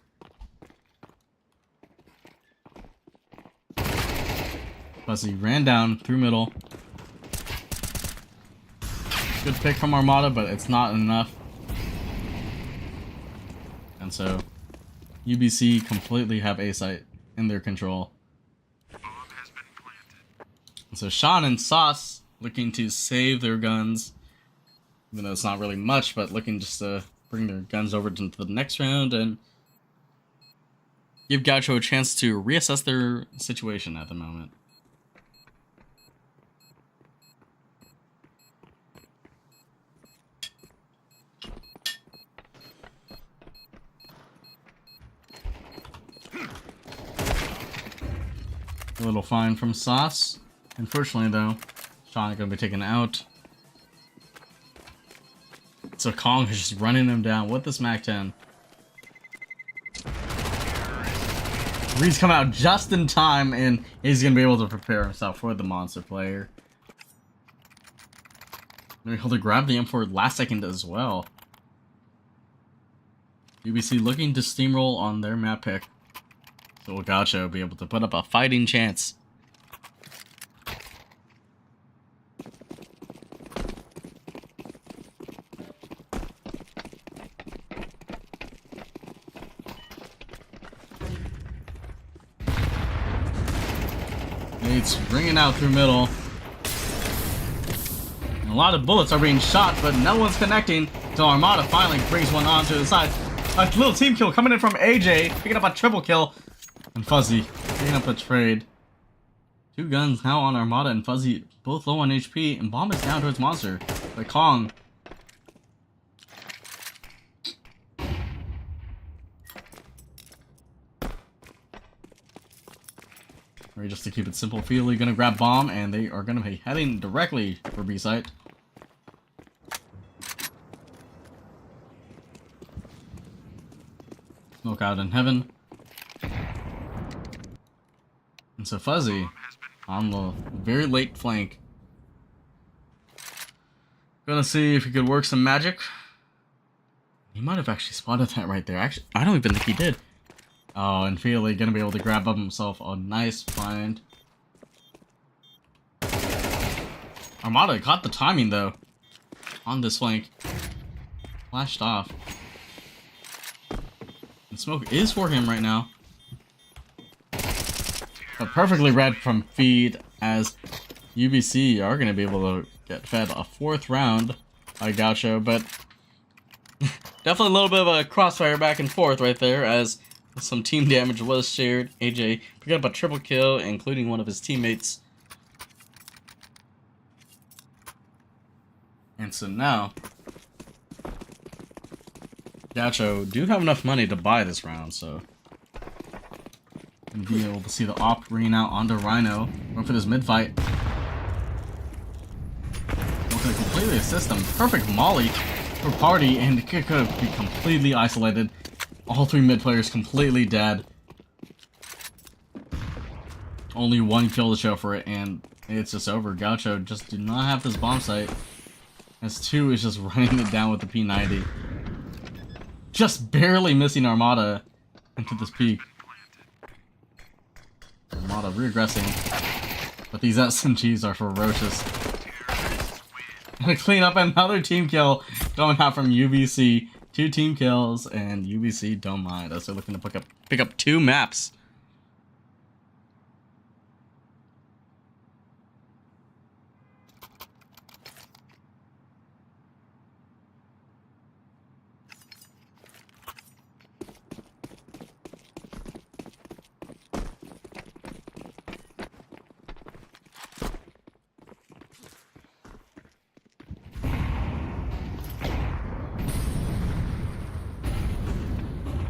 Plus he ran down through middle. Good pick from Armada, but it's not enough. And so UBC completely have A site in their control. And so Sean and Sauce looking to save their guns, even though it's not really much, but looking just to bring their guns over to the next round and give Gaucho a chance to reassess their situation at the moment. A little fine from Sauce. Unfortunately, though, Sean is going to be taken out. So Kong is just running him down with this MAC-10. Reed's coming out just in time, and he's going to be able to prepare himself for the monster player. Maybe able to grab the M4 last second as well. UBC looking to steamroll on their map pick. So will Gaucho be able to put up a fighting chance? Nate's ringing out through middle. And a lot of bullets are being shot, but no one's connecting until Armada finally brings one on to the side. A little team kill coming in from AJ, picking up a triple kill. And Fuzzy picking up a trade. Two guns now on Armada and Fuzzy, both low on HP, and Bomb is down towards Monster. But Kong. Ready just to keep it simple, Feely gonna grab Bomb, and they are gonna be heading directly for B site. Smoke out in heaven. And so Fuzzy on the very late flank. Gonna see if he could work some magic. He might have actually spotted that right there. Actually, I don't even think he did. Oh, and Feely gonna be able to grab up himself a nice find. Armada caught the timing though on this flank. Flashed off. And smoke is for him right now. But perfectly read from feed as UBC are going to be able to get fed a fourth round by Gaucho, but definitely a little bit of a crossfire back and forth right there as some team damage was shared. AJ picked up a triple kill, including one of his teammates. And so now Gaucho do have enough money to buy this round, so and be able to see the op ringing out onto Rhino. Going for this mid fight. Looking to completely assist him. Perfect molly for Party, and it could be completely isolated. All three mid players completely dead. Only one kill to show for it, and it's just over. Gaucho just do not have this bomb site. As 2 is just running it down with the P90. Just barely missing Armada into this peak. Armada regressing, but these SMGs are ferocious. Gonna clean up another team kill going out from UBC. 2 team kills, and UBC don't mind as they're looking to pick up 2 maps.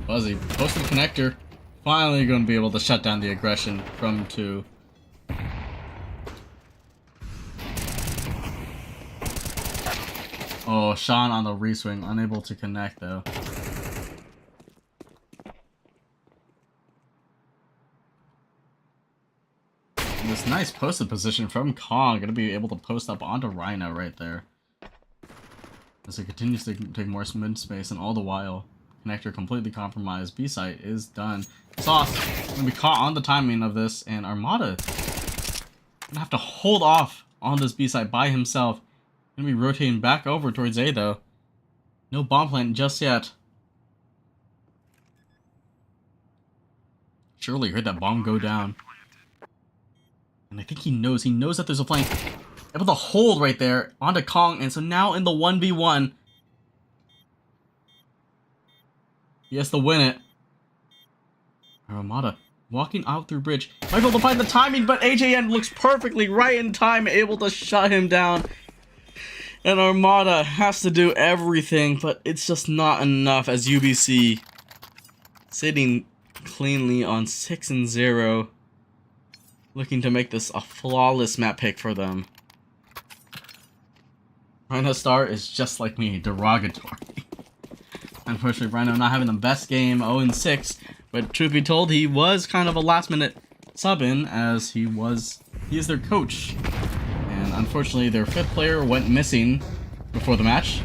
Fuzzy, posted connector. Finally going to be able to shut down the aggression from 2. Oh, Sean on the reswing, unable to connect though. And this nice posted position from Kong, going to be able to post up onto Rhino right there. As it continues to take more mid space, and all the while connector completely compromised. B site is done. Sauce gonna be caught on the timing of this, and Armada gonna have to hold off on this B site by himself. Gonna be rotating back over towards A though. No bomb plant just yet. Surely heard that bomb go down. And I think he knows that there's a flank. Able to hold right there onto Kong, and so now in the 1v1, he has to win it. Armada walking out through bridge. Might be able to find the timing, but AJN looks perfectly right in time, able to shut him down. And Armada has to do everything, but it's just not enough as UBC sitting cleanly on 6-0. Looking to make this a flawless map pick for them. Rhino Star is just like me, derogatory. Unfortunately, Rhino not having the best game, 0-6. But truth be told, he was kind of a last-minute sub-in, as he is their coach. And unfortunately, their 5th player went missing before the match.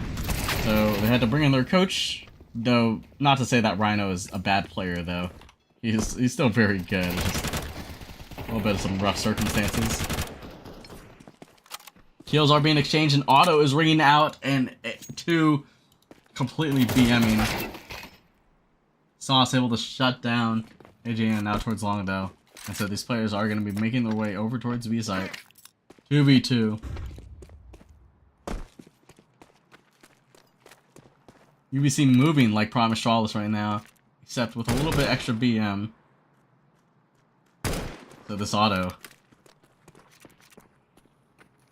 So they had to bring in their coach. Though, not to say that Rhino is a bad player, though. He's still very good. Just a little bit of some rough circumstances. Kills are being exchanged, and Auto is ringing out, and 2 completely BMing. Sauce able to shut down AJN now towards long, though. And so these players are going to be making their way over towards B site. 2v2. UBC moving like Prime Astralis right now, except with a little bit extra BM. So this Auto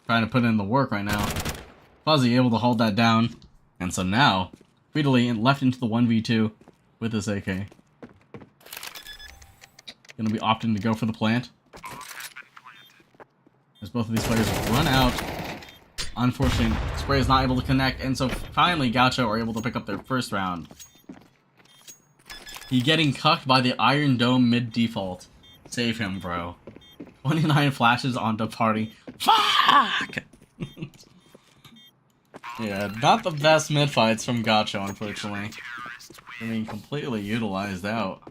trying to put in the work right now. Fuzzy able to hold that down. And so now, speedily left into the 1v2 with this AK. Gonna be opting to go for the plant. As both of these players run out. Unfortunately, Spray is not able to connect, and so finally Gaucho are able to pick up their first round. He getting cucked by the Iron Dome mid-default. Save him, bro. 29 flashes onto party. Fuck! Yeah, not the best mid-fights from Gaucho, unfortunately. I mean, completely utilized out.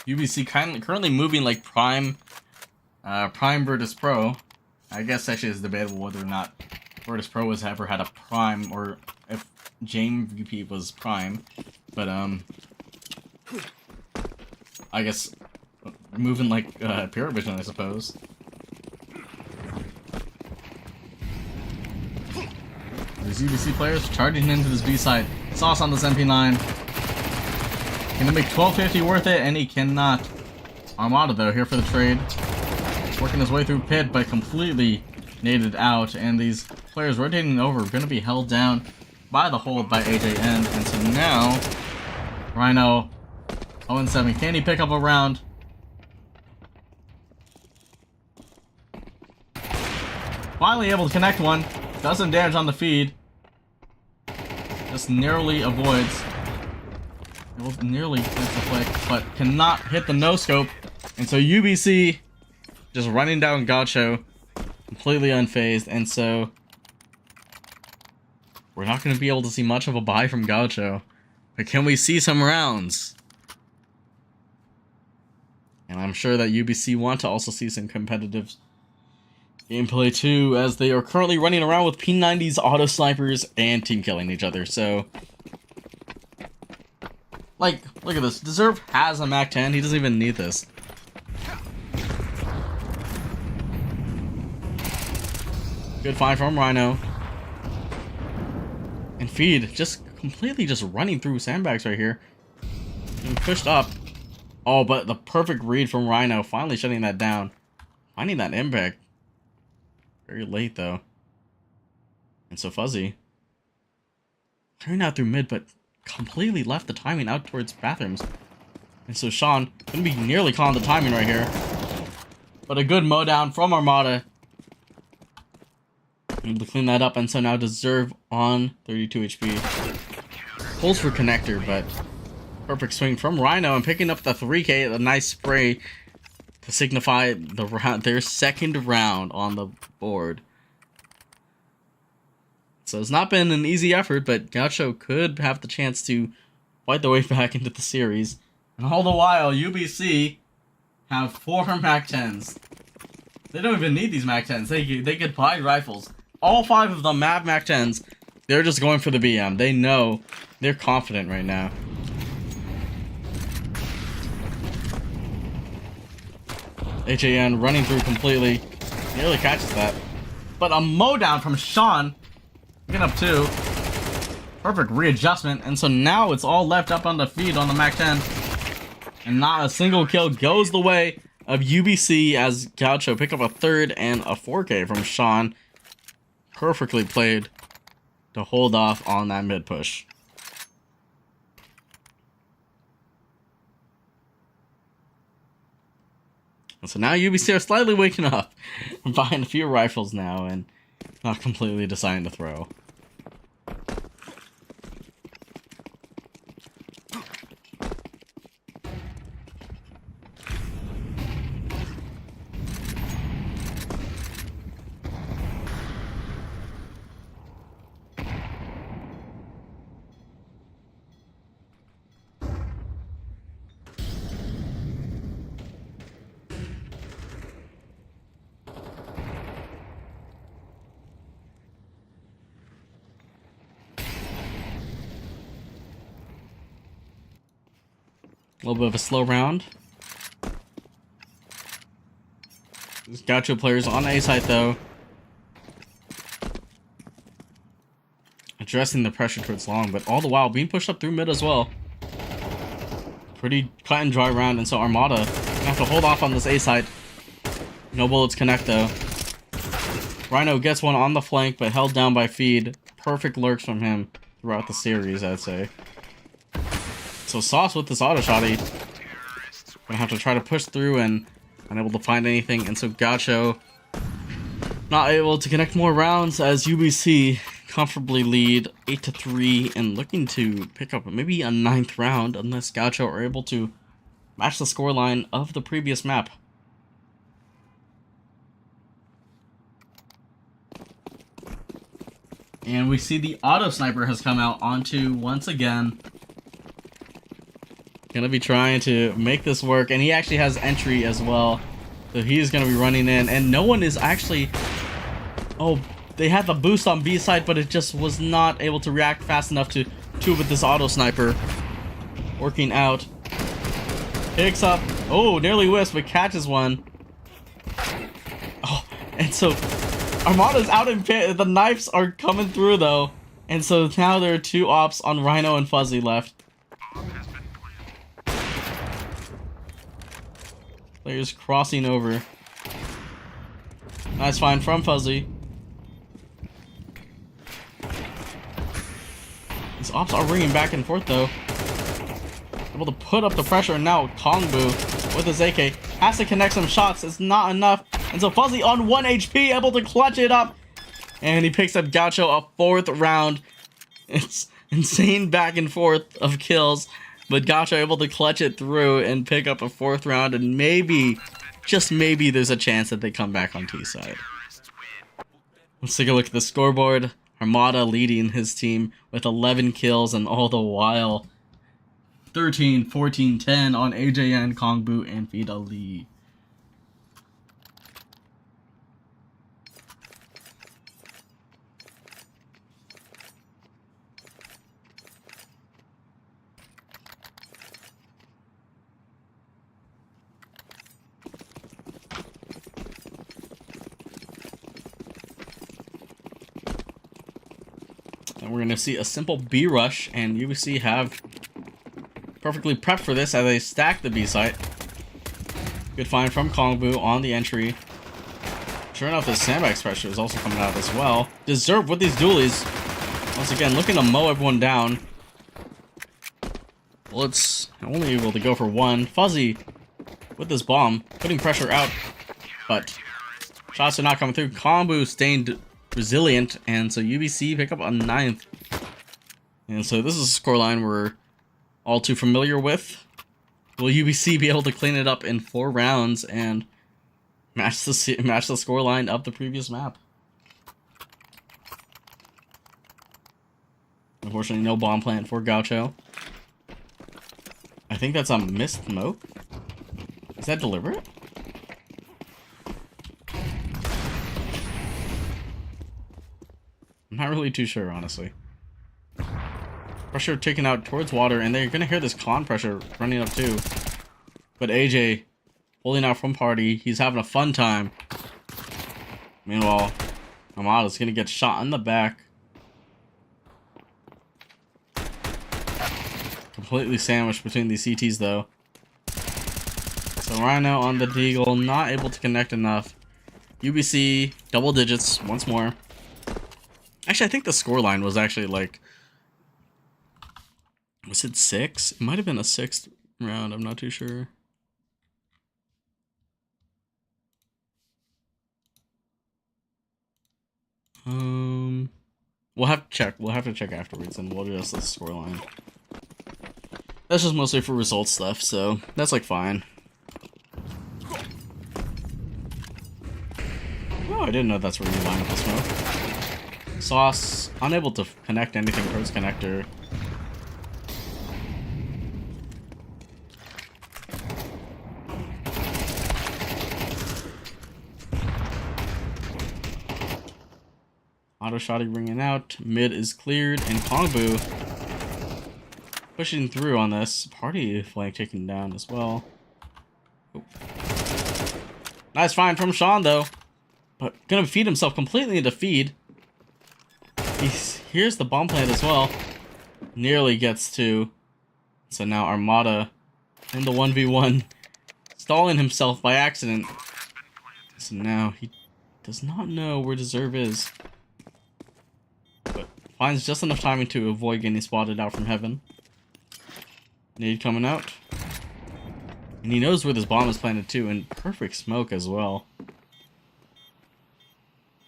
UBC currently moving like Prime Virtus Pro. I guess actually it's debatable whether or not Virtus Pro has ever had a Prime, or if Jame VP was Prime. But, I guess moving like Pure Vision, I suppose. There's UBC players charging into this B side. Sauce on this MP9. Can he make 1250 worth it? And he cannot. Armada, though, here for the trade. Working his way through pit, but completely naded out. And these players rotating over are going to be held down by the hold by AJN. And so now, Rhino 0-7. Can he pick up a round? Finally able to connect one. Does some damage on the feed. Just narrowly avoids. Nearly hits the flick, but cannot hit the no-scope. And so UBC just running down Gaucho, completely unfazed. And so we're not going to be able to see much of a buy from Gaucho. But can we see some rounds? And I'm sure that UBC want to also see some competitive gameplay too, as they are currently running around with P90s, auto snipers, and team killing each other. So, like, look at this. Deserve has a Mac 10. He doesn't even need this. Good find from Rhino. And Feed just completely just running through sandbags right here. Being pushed up. Oh, but the perfect read from Rhino, finally shutting that down. Finding that impact. Very late, though. And so Fuzzy turning out through mid, but completely left the timing out towards bathrooms. And so Sean gonna be nearly calling the timing right here. But a good mow down from Armada. Able to clean that up, and so now Deserve on 32 HP. Pulls for connector, but perfect swing from Rhino and picking up the 3K, a nice spray to signify their second round on the board. So it's not been an easy effort, but Gaucho could have the chance to fight their way back into the series. And all the while, UBC have 4 Mac 10s. They don't even need these MAC-10s. They could buy rifles. All 5 of them have MAC-10s. They're just going for the BM. They know. They're confident right now. HAN running through completely. Nearly catches that. But a mow down from Sean. Picking up 2. Perfect readjustment. And so now it's all left up on the feed on the MAC-10. And not a single kill goes the way of UBC as Gaucho pick up a 3rd and a 4K from Sean. Perfectly played to hold off on that mid push. And so now UBC are slightly waking up and buying a few rifles now and not completely deciding to throw. A little bit of a slow round. These Gaucho players on A site though. Addressing the pressure towards long, but all the while being pushed up through mid as well. Pretty cut and dry round, and so Armada gonna have to hold off on this A site. No bullets connect though. Rhino gets one on the flank, but held down by feed. Perfect lurks from him throughout the series, I'd say. So Sauce with this auto shotty. Gonna have to try to push through and unable to find anything. And so Gaucho not able to connect more rounds as UBC comfortably lead 8-3 and looking to pick up maybe a 9th round unless Gaucho are able to match the scoreline of the previous map. And we see the auto sniper has come out onto once again. Gonna be trying to make this work, and he actually has entry as well. So he's gonna be running in, and no one is actually... Oh, they had the boost on B side, but it just was not able to react fast enough to with this auto sniper. Working out. Picks up... Oh, nearly whiffs, but catches one. Oh, and so... Armada's out in pit. The knives are coming through, though. And so now there are 2 ops on Rhino and Fuzzy left. Players crossing over. Nice find from Fuzzy. These ops are ringing back and forth though. Able to put up the pressure, and now Kongbu with his AK has to connect some shots. It's not enough. And so Fuzzy on 1 HP, able to clutch it up. And he picks up Gaucho a 4th round. It's insane back and forth of kills. But Gaucho able to clutch it through and pick up a 4th round, and maybe, just maybe, there's a chance that they come back on T side. Let's take a look at the scoreboard. Armada leading his team with 11 kills, and all the while 13, 14, 10 on AJN, Kongbu, and Vida Lee. And we're going to see a simple B rush, and UBC have perfectly prepped for this as they stack the B site. Good find from Kongbu on the entry. Sure enough, the sandbags pressure is also coming out as well. Deserved with these dualies. Once again, looking to mow everyone down. Bullets only able to go for 1. Fuzzy with this bomb, putting pressure out, but shots are not coming through. Kongbu staying resilient, and so UBC pick up a 9th. And so this is a scoreline we're all too familiar with. Will UBC be able to clean it up in 4 rounds and match the scoreline of the previous map? Unfortunately, no bomb plant for Gaucho. I think that's a missed smoke. Is that deliberate? not really too sure, honestly. Pressure taken out towards water, and they're gonna hear this con pressure running up too. But AJ holding out from party. He's having a fun time. Meanwhile, Armada's gonna get shot in the back. Completely sandwiched between these CTs though. So Rhino on the Deagle, not able to connect enough. UBC, double digits once more. Actually, I think the scoreline was actually like... Was it 6? It might have been a 6th round, I'm not too sure. We'll have to check. We'll have to check afterwards, and we'll adjust the scoreline. That's just mostly for results stuff, so that's like fine. Oh, I didn't know that's where you line up the smoke. Sauce, unable to connect anything towards connector. Auto shotty ringing out. Mid is cleared, and Kongbu pushing through on this. Party flank taken down as well. Oh. Nice find from Sean though, but gonna feed himself completely into feed. He hears the bomb plant as well. Nearly gets to. So now Armada in the 1v1, stalling himself by accident. So now he does not know where Deserve is. Finds just enough timing to avoid getting spotted out from heaven. Nade coming out. And he knows where this bomb is planted too, and perfect smoke as well.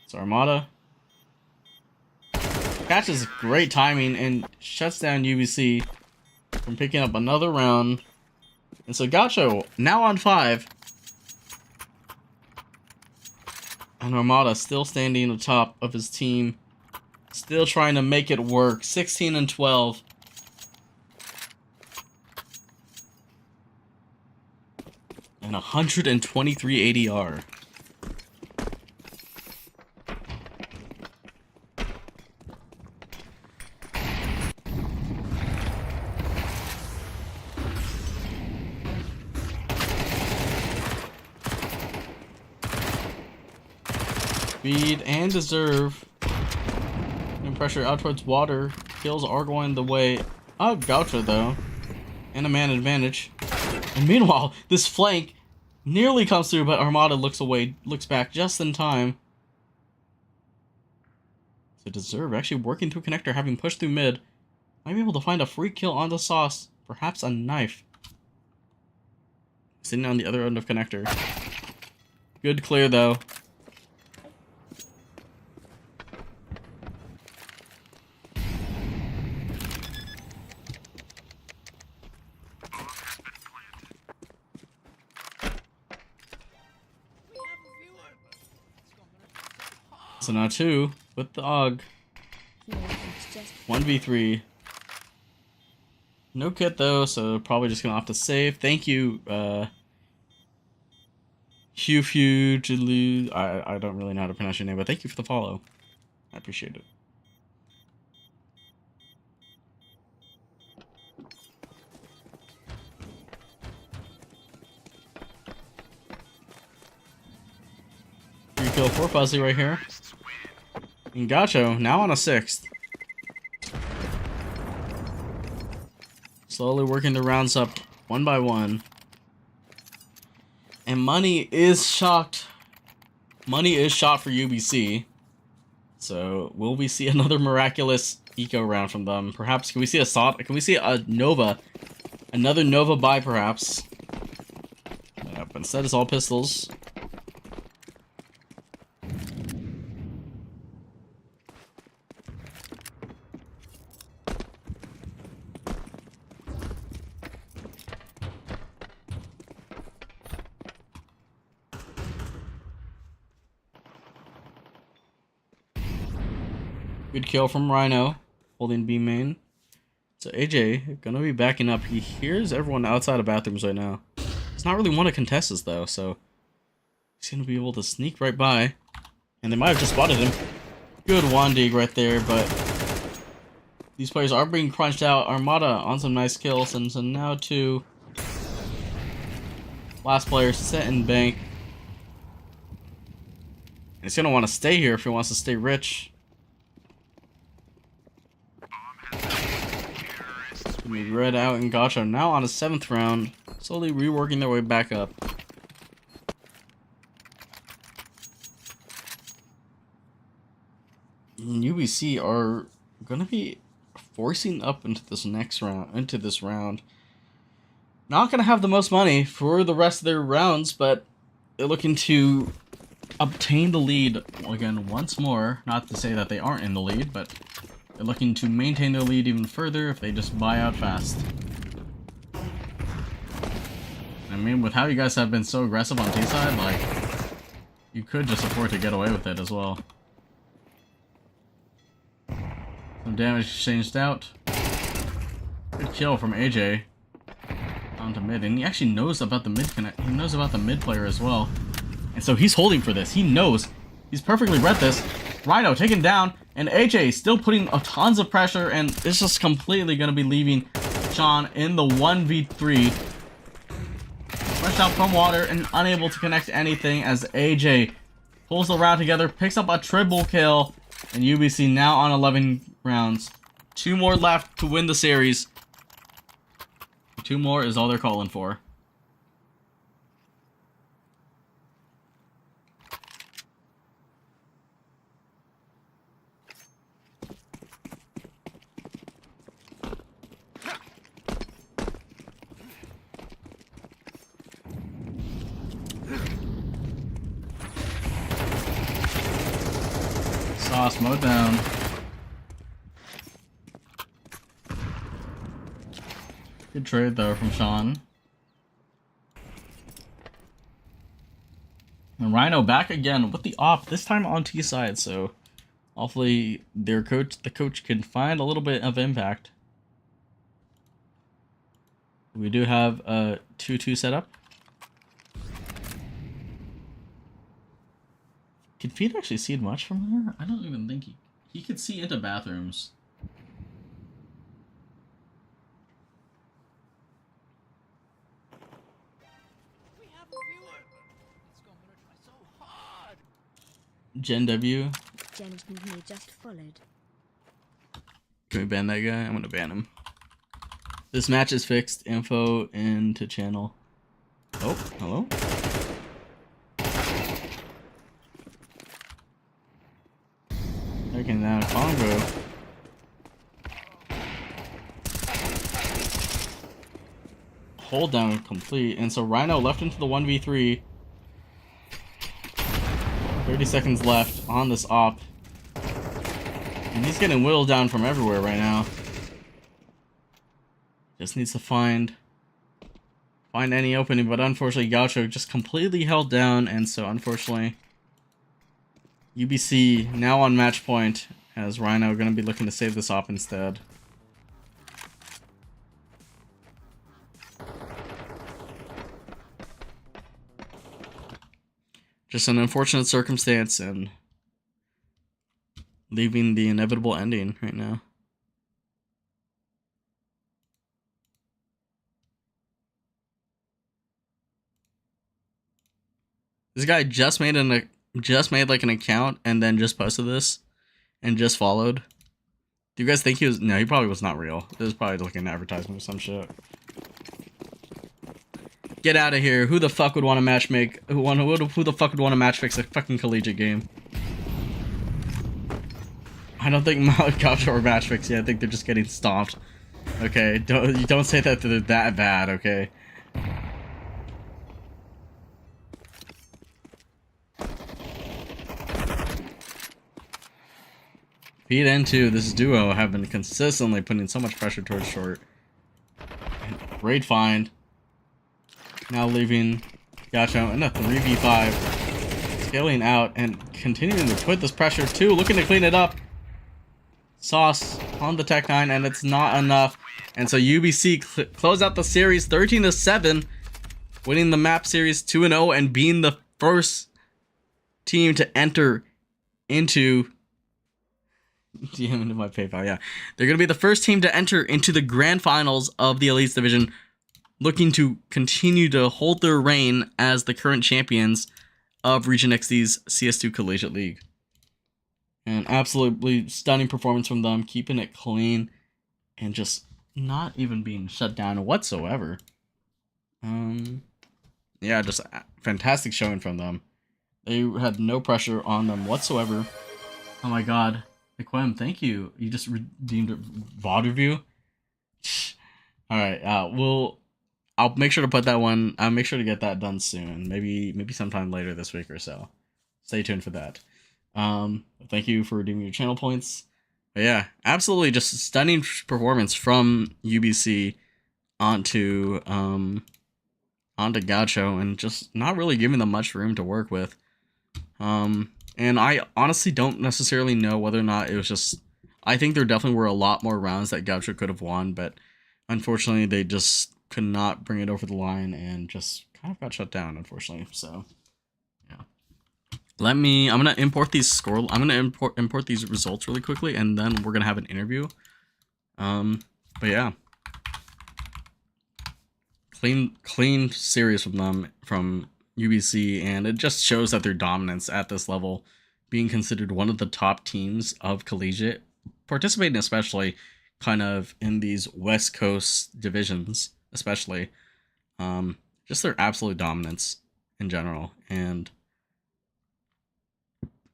So Armada catches great timing and shuts down UBC from picking up another round. And so Gaucho now on 5. And Armada still standing atop of his team. Still trying to make it work. 16 and 12. And 123 ADR. Speed and Deserve. Pressure out towards water. Kills are going the way of Gaucho though. And a man advantage. And meanwhile, this flank nearly comes through, but Armada looks away, looks back just in time. So Deserve actually working through connector, having pushed through mid. Might be able to find a free kill on the sauce. Perhaps a knife. Sitting on the other end of connector. Good clear though. So now 2 with the AUG. 1v3. No kit though, so probably just gonna have to save. Thank you, Hugh. I don't really know how to pronounce your name, but thank you for the follow. I appreciate it. Free kill for Fuzzy right here. And Gaucho now on a 6th. Slowly working the rounds up one by one. And money is shocked. Money is shot for UBC. So will we see another miraculous eco round from them? Perhaps can we see a Can we see a Nova? Another Nova buy perhaps. But instead it's all pistols. Good kill from Rhino, holding B main. So AJ gonna be backing up. He hears everyone outside of bathrooms right now. It's not really one to contest this though, so he's gonna be able to sneak right by. And they might have just spotted him. Good one dig right there, but these players are being crunched out. Armada on some nice kills, and so now to last player set and bank. He's gonna want to stay here if he wants to stay rich. Red out and Gaucho now on a 7th round, slowly reworking their way back up. And UBC are gonna be forcing up into this round. Not gonna have the most money for the rest of their rounds, but they're looking to obtain the lead again once more. Not to say that they aren't in the lead, but they're looking to maintain their lead even further if they just buy out fast. I mean, with how you guys have been so aggressive on T-side, like, you could just afford to get away with it as well. Some damage exchanged out. Good kill from AJ. Onto mid, and he actually knows about the mid connect. He knows about the mid player as well. And so he's holding for this. He knows. He's perfectly read this. Rhino taken down, and AJ still putting tons of pressure, and it's just completely going to be leaving Sean in the 1v3. Fresh out from water and unable to connect anything as AJ pulls the round together, picks up a triple kill, and UBC now on 11 rounds. 2 more left to win the series. 2 more is all they're calling for. Sauce mowed down. Good trade though from Sean. And Rhino back again with the op, this time on T side, so hopefully the coach can find a little bit of impact. We do have a 2-2 setup. Can Feed actually see much from here? I don't even think he could see into bathrooms. We have a viewer. It's going to try so hard. Gen W. Gentleman just followed. Can we ban that guy? I'm gonna ban him. This match is fixed. Info into channel. Oh, hello? Taking down a combo. Hold down complete. And so Rhino left into the 1v3. 30 seconds left on this op. And he's getting whittled down from everywhere right now. Just needs to find any opening, but unfortunately Gaucho just completely held down, and so unfortunately UBC now on match point, as Rhino going to be looking to save this op instead. Just an unfortunate circumstance and leaving the inevitable ending right now. This guy just made like an account and then just posted this and just followed. Do you guys think he was? No, he probably was not real. It was probably like an advertisement or some shit. Get out of here. Who the fuck would want to match make? Who the fuck would want to match fix a fucking collegiate game? I don't think Gaucho or match fix yet. I think they're just getting stomped. Okay, don't say that they're that bad. Okay. Feed into this duo have been consistently putting so much pressure towards short. Great find. Now leaving Gaucho in a 3v5. Scaling out and continuing to put this pressure too. Looking to clean it up. Sauce on the Tech 9, and it's not enough. And so UBC close out the series 13-7. Winning the map series 2-0 and being the first team to enter into DM into my PayPal. Yeah, they're gonna be the first team to enter into the grand finals of the Elites division, looking to continue to hold their reign as the current champions of RegentXD's CS2 Collegiate League. And absolutely stunning performance from them, keeping it clean and just not even being shut down whatsoever. Yeah, just a fantastic showing from them. They had no pressure on them whatsoever. Oh my god. Equem, thank you. You just redeemed a VOD review? Alright, I'll make sure to put that one, I'll make sure to get that done soon. Maybe sometime later this week or so. Stay tuned for that. Thank you for redeeming your channel points. But yeah, absolutely just stunning performance from UBC onto Gaucho, and just not really giving them much room to work with. And I honestly don't necessarily know whether or not it was just, I think there definitely were a lot more rounds that Gaucho could have won, but unfortunately they just could not bring it over the line and just kind of got shut down, unfortunately. So yeah, I'm gonna import these import these results really quickly, and then we're gonna have an interview. But yeah, clean series from them, from UBC, and it just shows that their dominance at this level, being considered one of the top teams of Collegiate, participating especially kind of in these West Coast divisions, especially, just their absolute dominance in general. And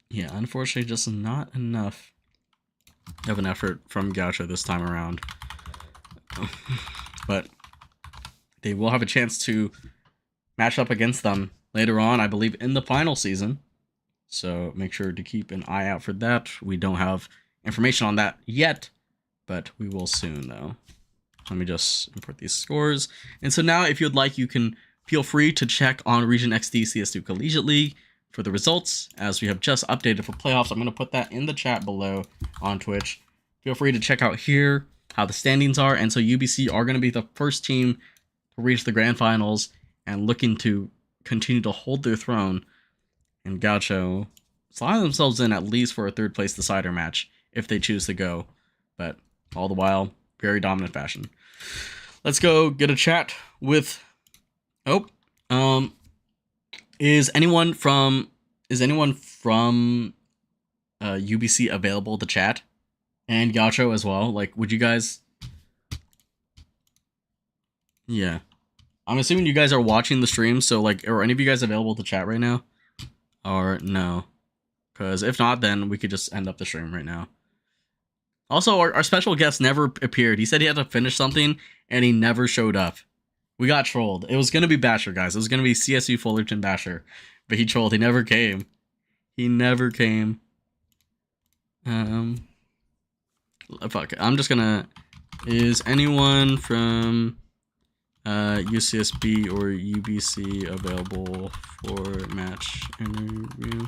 yeah, unfortunately, just not enough of an effort from Gaucho this time around. But they will have a chance to match up against them later on, I believe, in the final season. So make sure to keep an eye out for that. We don't have information on that yet, but we will soon, though. Let me just import these scores. And so now, if you'd like, you can feel free to check on RegentXD CS2 Collegiate League for the results, as we have just updated for playoffs. I'm going to put that in the chat below on Twitch. Feel free to check out here how the standings are. And so UBC are going to be the first team to reach the grand finals and looking to continue to hold their throne. And Gaucho slide themselves in at least for a third place decider match if they choose to go. But all the while, very dominant fashion. Let's go get a chat with... Is anyone from UBC available to chat? And Gaucho as well. Like, would you guys... Yeah. I'm assuming you guys are watching the stream, so, like, are any of you guys available to chat right now? Or no? Because if not, then we could just end up the stream right now. Also, our special guest never appeared. He said he had to finish something, and he never showed up. We got trolled. It was going to be Basher, guys. It was going to be CSU Fullerton Basher. But he trolled. He never came. He never came. Fuck. I'm just going to... Is anyone from UCSB or UBC available for match interview?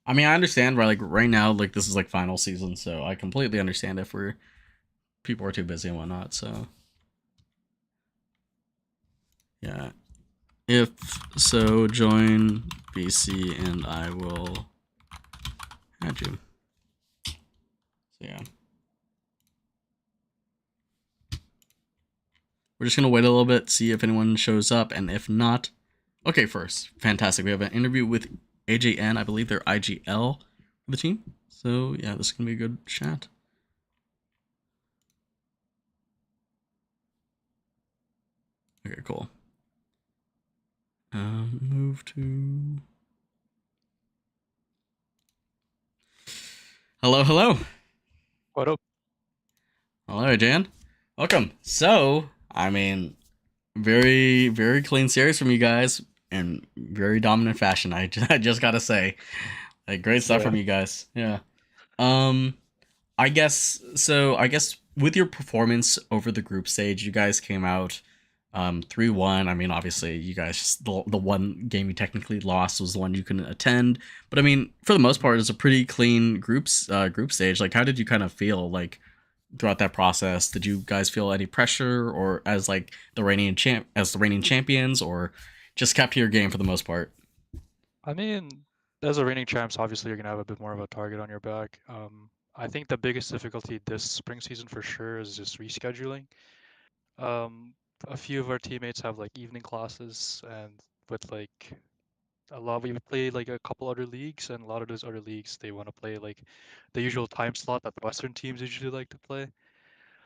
I mean, I understand, right? Like, right now, like, this is, like, final season, so I completely understand if people are too busy and whatnot, so. Yeah. If so, join BC and I will add you. So, yeah. We're just going to wait a little bit, see if anyone shows up, and if not... Okay, first. Fantastic. We have an interview with AJN. I believe they're IGL for the team. So, yeah, this is going to be a good chat. Okay, cool. Move to... Hello, hello. What up? Hello, Jan. Welcome. So, I mean, very, very clean series from you guys, and very dominant fashion. I just gotta say, like, great stuff from you guys. Yeah. I guess with your performance over the group stage, you guys came out 3-1. I mean, obviously, you guys, the one game you technically lost was the one you couldn't attend. But I mean, for the most part, it's a pretty clean group stage. Like, how did you kind of feel like throughout that process? Did you guys feel any pressure, or as like the reigning champions, or just kept to your game for the most part? I mean, as a reigning champs, obviously you're gonna have a bit more of a target on your back. I think the biggest difficulty this spring season for sure is just rescheduling. Um, a few of our teammates have like evening classes, and with like a lot, we play like a couple other leagues, and a lot of those other leagues they want to play like the usual time slot that the Western teams usually like to play.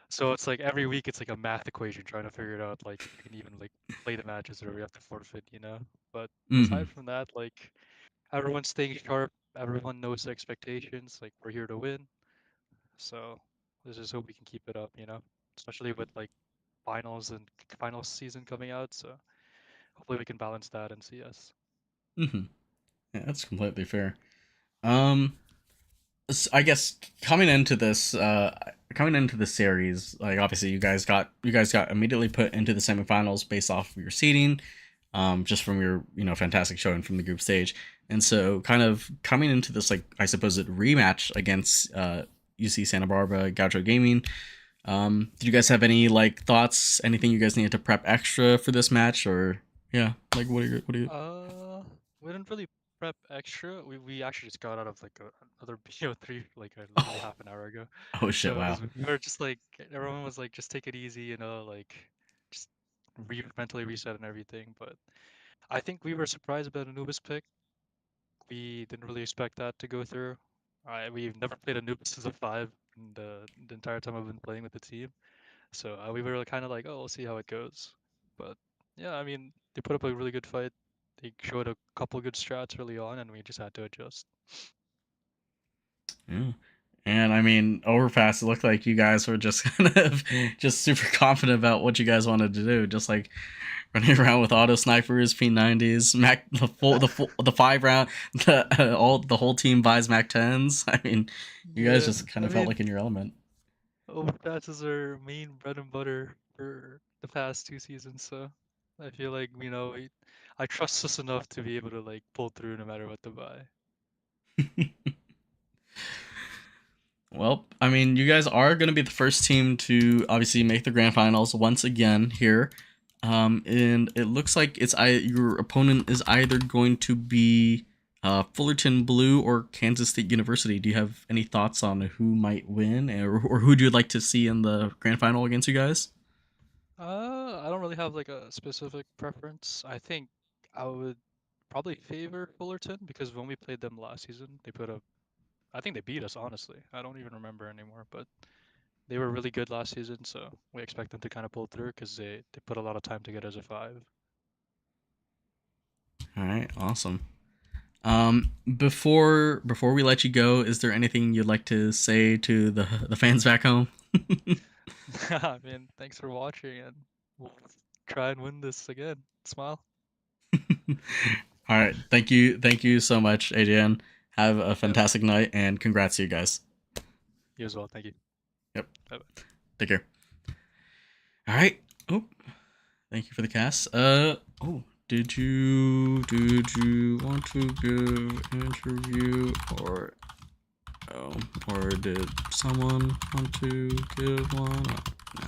So it's like every week it's like a math equation trying to figure it out like if we can even like play the matches or we have to forfeit, you know? But Hmm. aside from that, like everyone's staying sharp, everyone knows the expectations, like we're here to win. So let's just hope we can keep it up, you know? Especially with like finals and final season coming out, so hopefully we can balance that in CS. Hmm. Yeah, that's completely fair. Um, I guess coming into the series, like obviously you guys got immediately put into the semifinals based off of your seeding, just from your fantastic showing from the group stage, and so kind of coming into this like I suppose it rematch against UC Santa Barbara Gaucho Gaming. Did you guys have any like thoughts? Anything you guys needed to prep extra for this match, or yeah, like what are you? Uh, we didn't really prep extra. We actually just got out of like another BO3 like literally Oh, half an hour ago. oh shit! So it Wow. was we were just like everyone was like just take it easy, you know, like just mentally reset and everything. But I think we were surprised about Anubis pick. We didn't really expect that to go through. We've never played Anubis as a five in the entire time I've been playing with the team. So we were kind of like, oh, we'll see how it goes. But yeah, I mean, they put up a really good fight. They showed a couple good strats early on, and we just had to adjust. Yeah. And I mean, Overpass, it looked like you guys were just kind of just super confident about what you guys wanted to do, just like running around with auto snipers, P90s, Mac the 5 round, the whole team buys Mac 10s. I mean, you guys Yeah, just kind I of felt mean, like in your element. overpasses are main bread and butter for the past 2 seasons, so I feel like I trust us enough to be able to like pull through no matter what to buy. Well, I mean, you guys are going to be the first team to obviously make the grand finals once again here. And it looks like your opponent is either going to be Fullerton Blue or Kansas State University. Do you have any thoughts on who might win, or who do you like to see in the grand final against you guys? I don't really have like a specific preference. I think I would probably favor Fullerton because when we played them last season, they put up I think they beat us, honestly. I don't even remember anymore, but they were really good last season, so we expect them to kind of pull through because they put a lot of time to get us a five. All right, awesome. Before we let you go, is there anything you'd like to say to the fans back home? I mean, thanks for watching, and we'll try and win this again. Smile. All right, thank you so much, Adrian. Have a Yep. fantastic night, and congrats to you guys. You as well. Thank you. Yep, Bye bye. take care. All right. Oh, thank you for the cast. Oh, did you want to give an interview or oh, or did someone want to give one? Oh, no.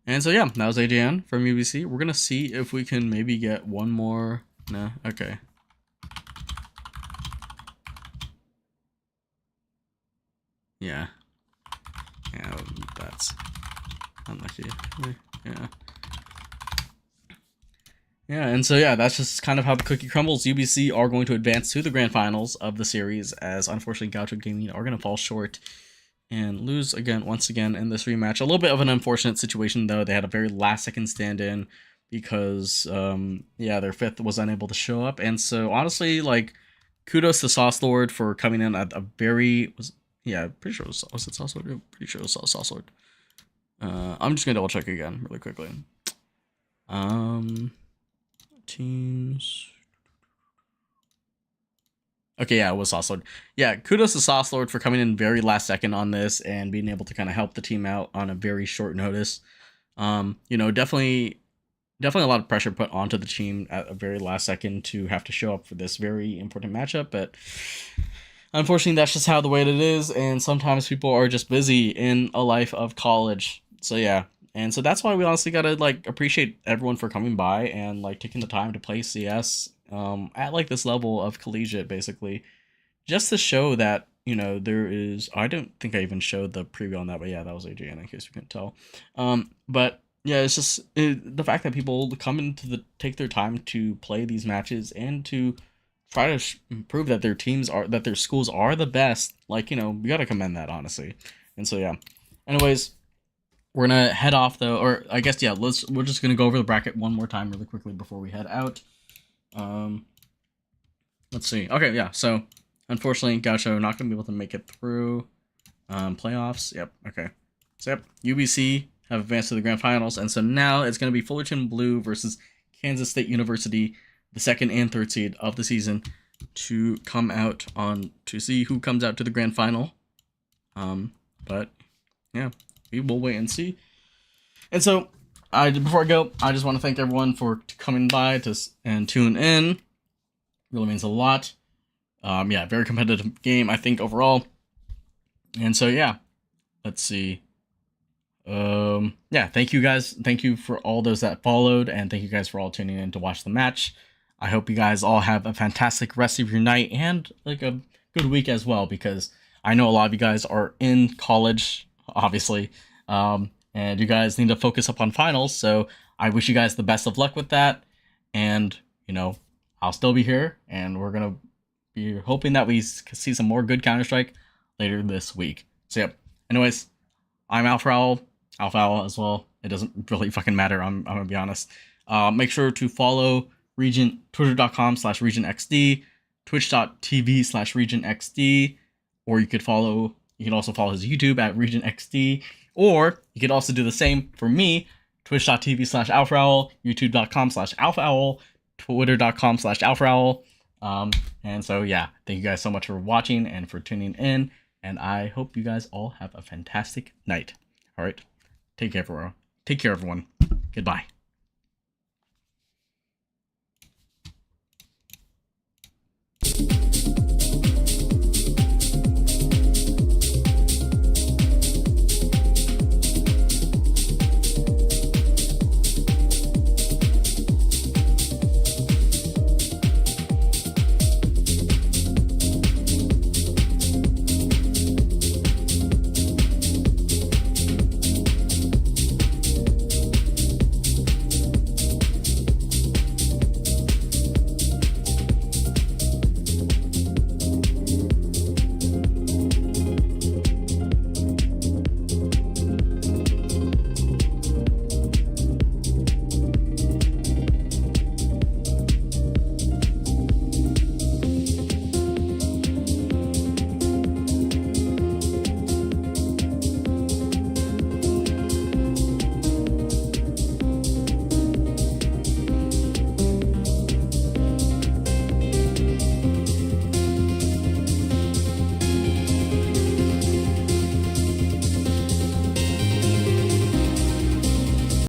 And so yeah, that was Adrian from UBC. We're gonna see if we can maybe get one more. No, okay. Yeah, yeah, that's unlucky. Yeah. Yeah, and so yeah, that's just kind of how the cookie crumbles. UBC are going to advance to the grand finals of the series, as unfortunately Gaucho Gaming are going to fall short and lose again once again in this rematch. A little bit of an unfortunate situation though. They had a very last second stand in because yeah, their fifth was unable to show up, and so honestly, like kudos to Sauce Lord for coming in at a very yeah, pretty sure was it Sauce Lord? Yeah, pretty sure it was Sauce Lord. I'm just gonna double check again really quickly. Um. Teams. Okay, yeah, it was Sauce Lord. Yeah, kudos to Sauce Lord for coming in very last second on this and being able to kind of help the team out on a very short notice. Definitely a lot of pressure put onto the team at a very last second to have to show up for this very important matchup, but unfortunately that's just how the way it is, and sometimes people are just busy in a life of college. So yeah. And so that's why we honestly gotta like appreciate everyone for coming by and like taking the time to play CS at like this level of collegiate, basically, just to show that, you know, there is. I don't think I even showed the preview on that, but yeah, that was AJN in case you couldn't tell. But yeah, it's just the fact that people come into take their time to play these matches and to try to prove that their teams are, that their schools are the best. Like, you know, we gotta commend that, honestly. And so yeah. Anyways, we're gonna head off though, or I guess yeah, we're just gonna go over the bracket one more time really quickly before we head out. Let's see. Okay, yeah. So unfortunately, Gaucho not gonna be able to make it through playoffs. Yep. Okay. So yep, UBC have advanced to the grand finals, and so now it's gonna be Fullerton Blue versus Kansas State University, the second and third seed of the season, to come out on to see who comes out to the grand final. But yeah, we will wait and see. And so, before I go, I just want to thank everyone for coming by and tune in. Really means a lot. Yeah, very competitive game, I think, overall. And so yeah, let's see. Yeah, thank you guys. Thank you for all those that followed, and thank you guys for all tuning in to watch the match. I hope you guys all have a fantastic rest of your night and like a good week as well, because I know a lot of you guys are in college, obviously, and you guys need to focus up on finals. So I wish you guys the best of luck with that. And, you know, I'll still be here, and we're going to be hoping that we see some more good Counter-Strike later this week. So, yep. Anyways, I'm Alpha Owl as well. It doesn't really fucking matter, I'm going to be honest. Make sure to follow Regent, twitter.com/RegentXD, twitch.tv/RegentXD, or you could also follow his YouTube at RegentXD, or you could also do the same for me, twitch.tv/AlphaOwl, youtube.com/AlphaOwl, twitter.com/AlphaOwl. And so yeah, thank you guys so much for watching and for tuning in, and I hope you guys all have a fantastic night. All right, take care, everyone. Goodbye.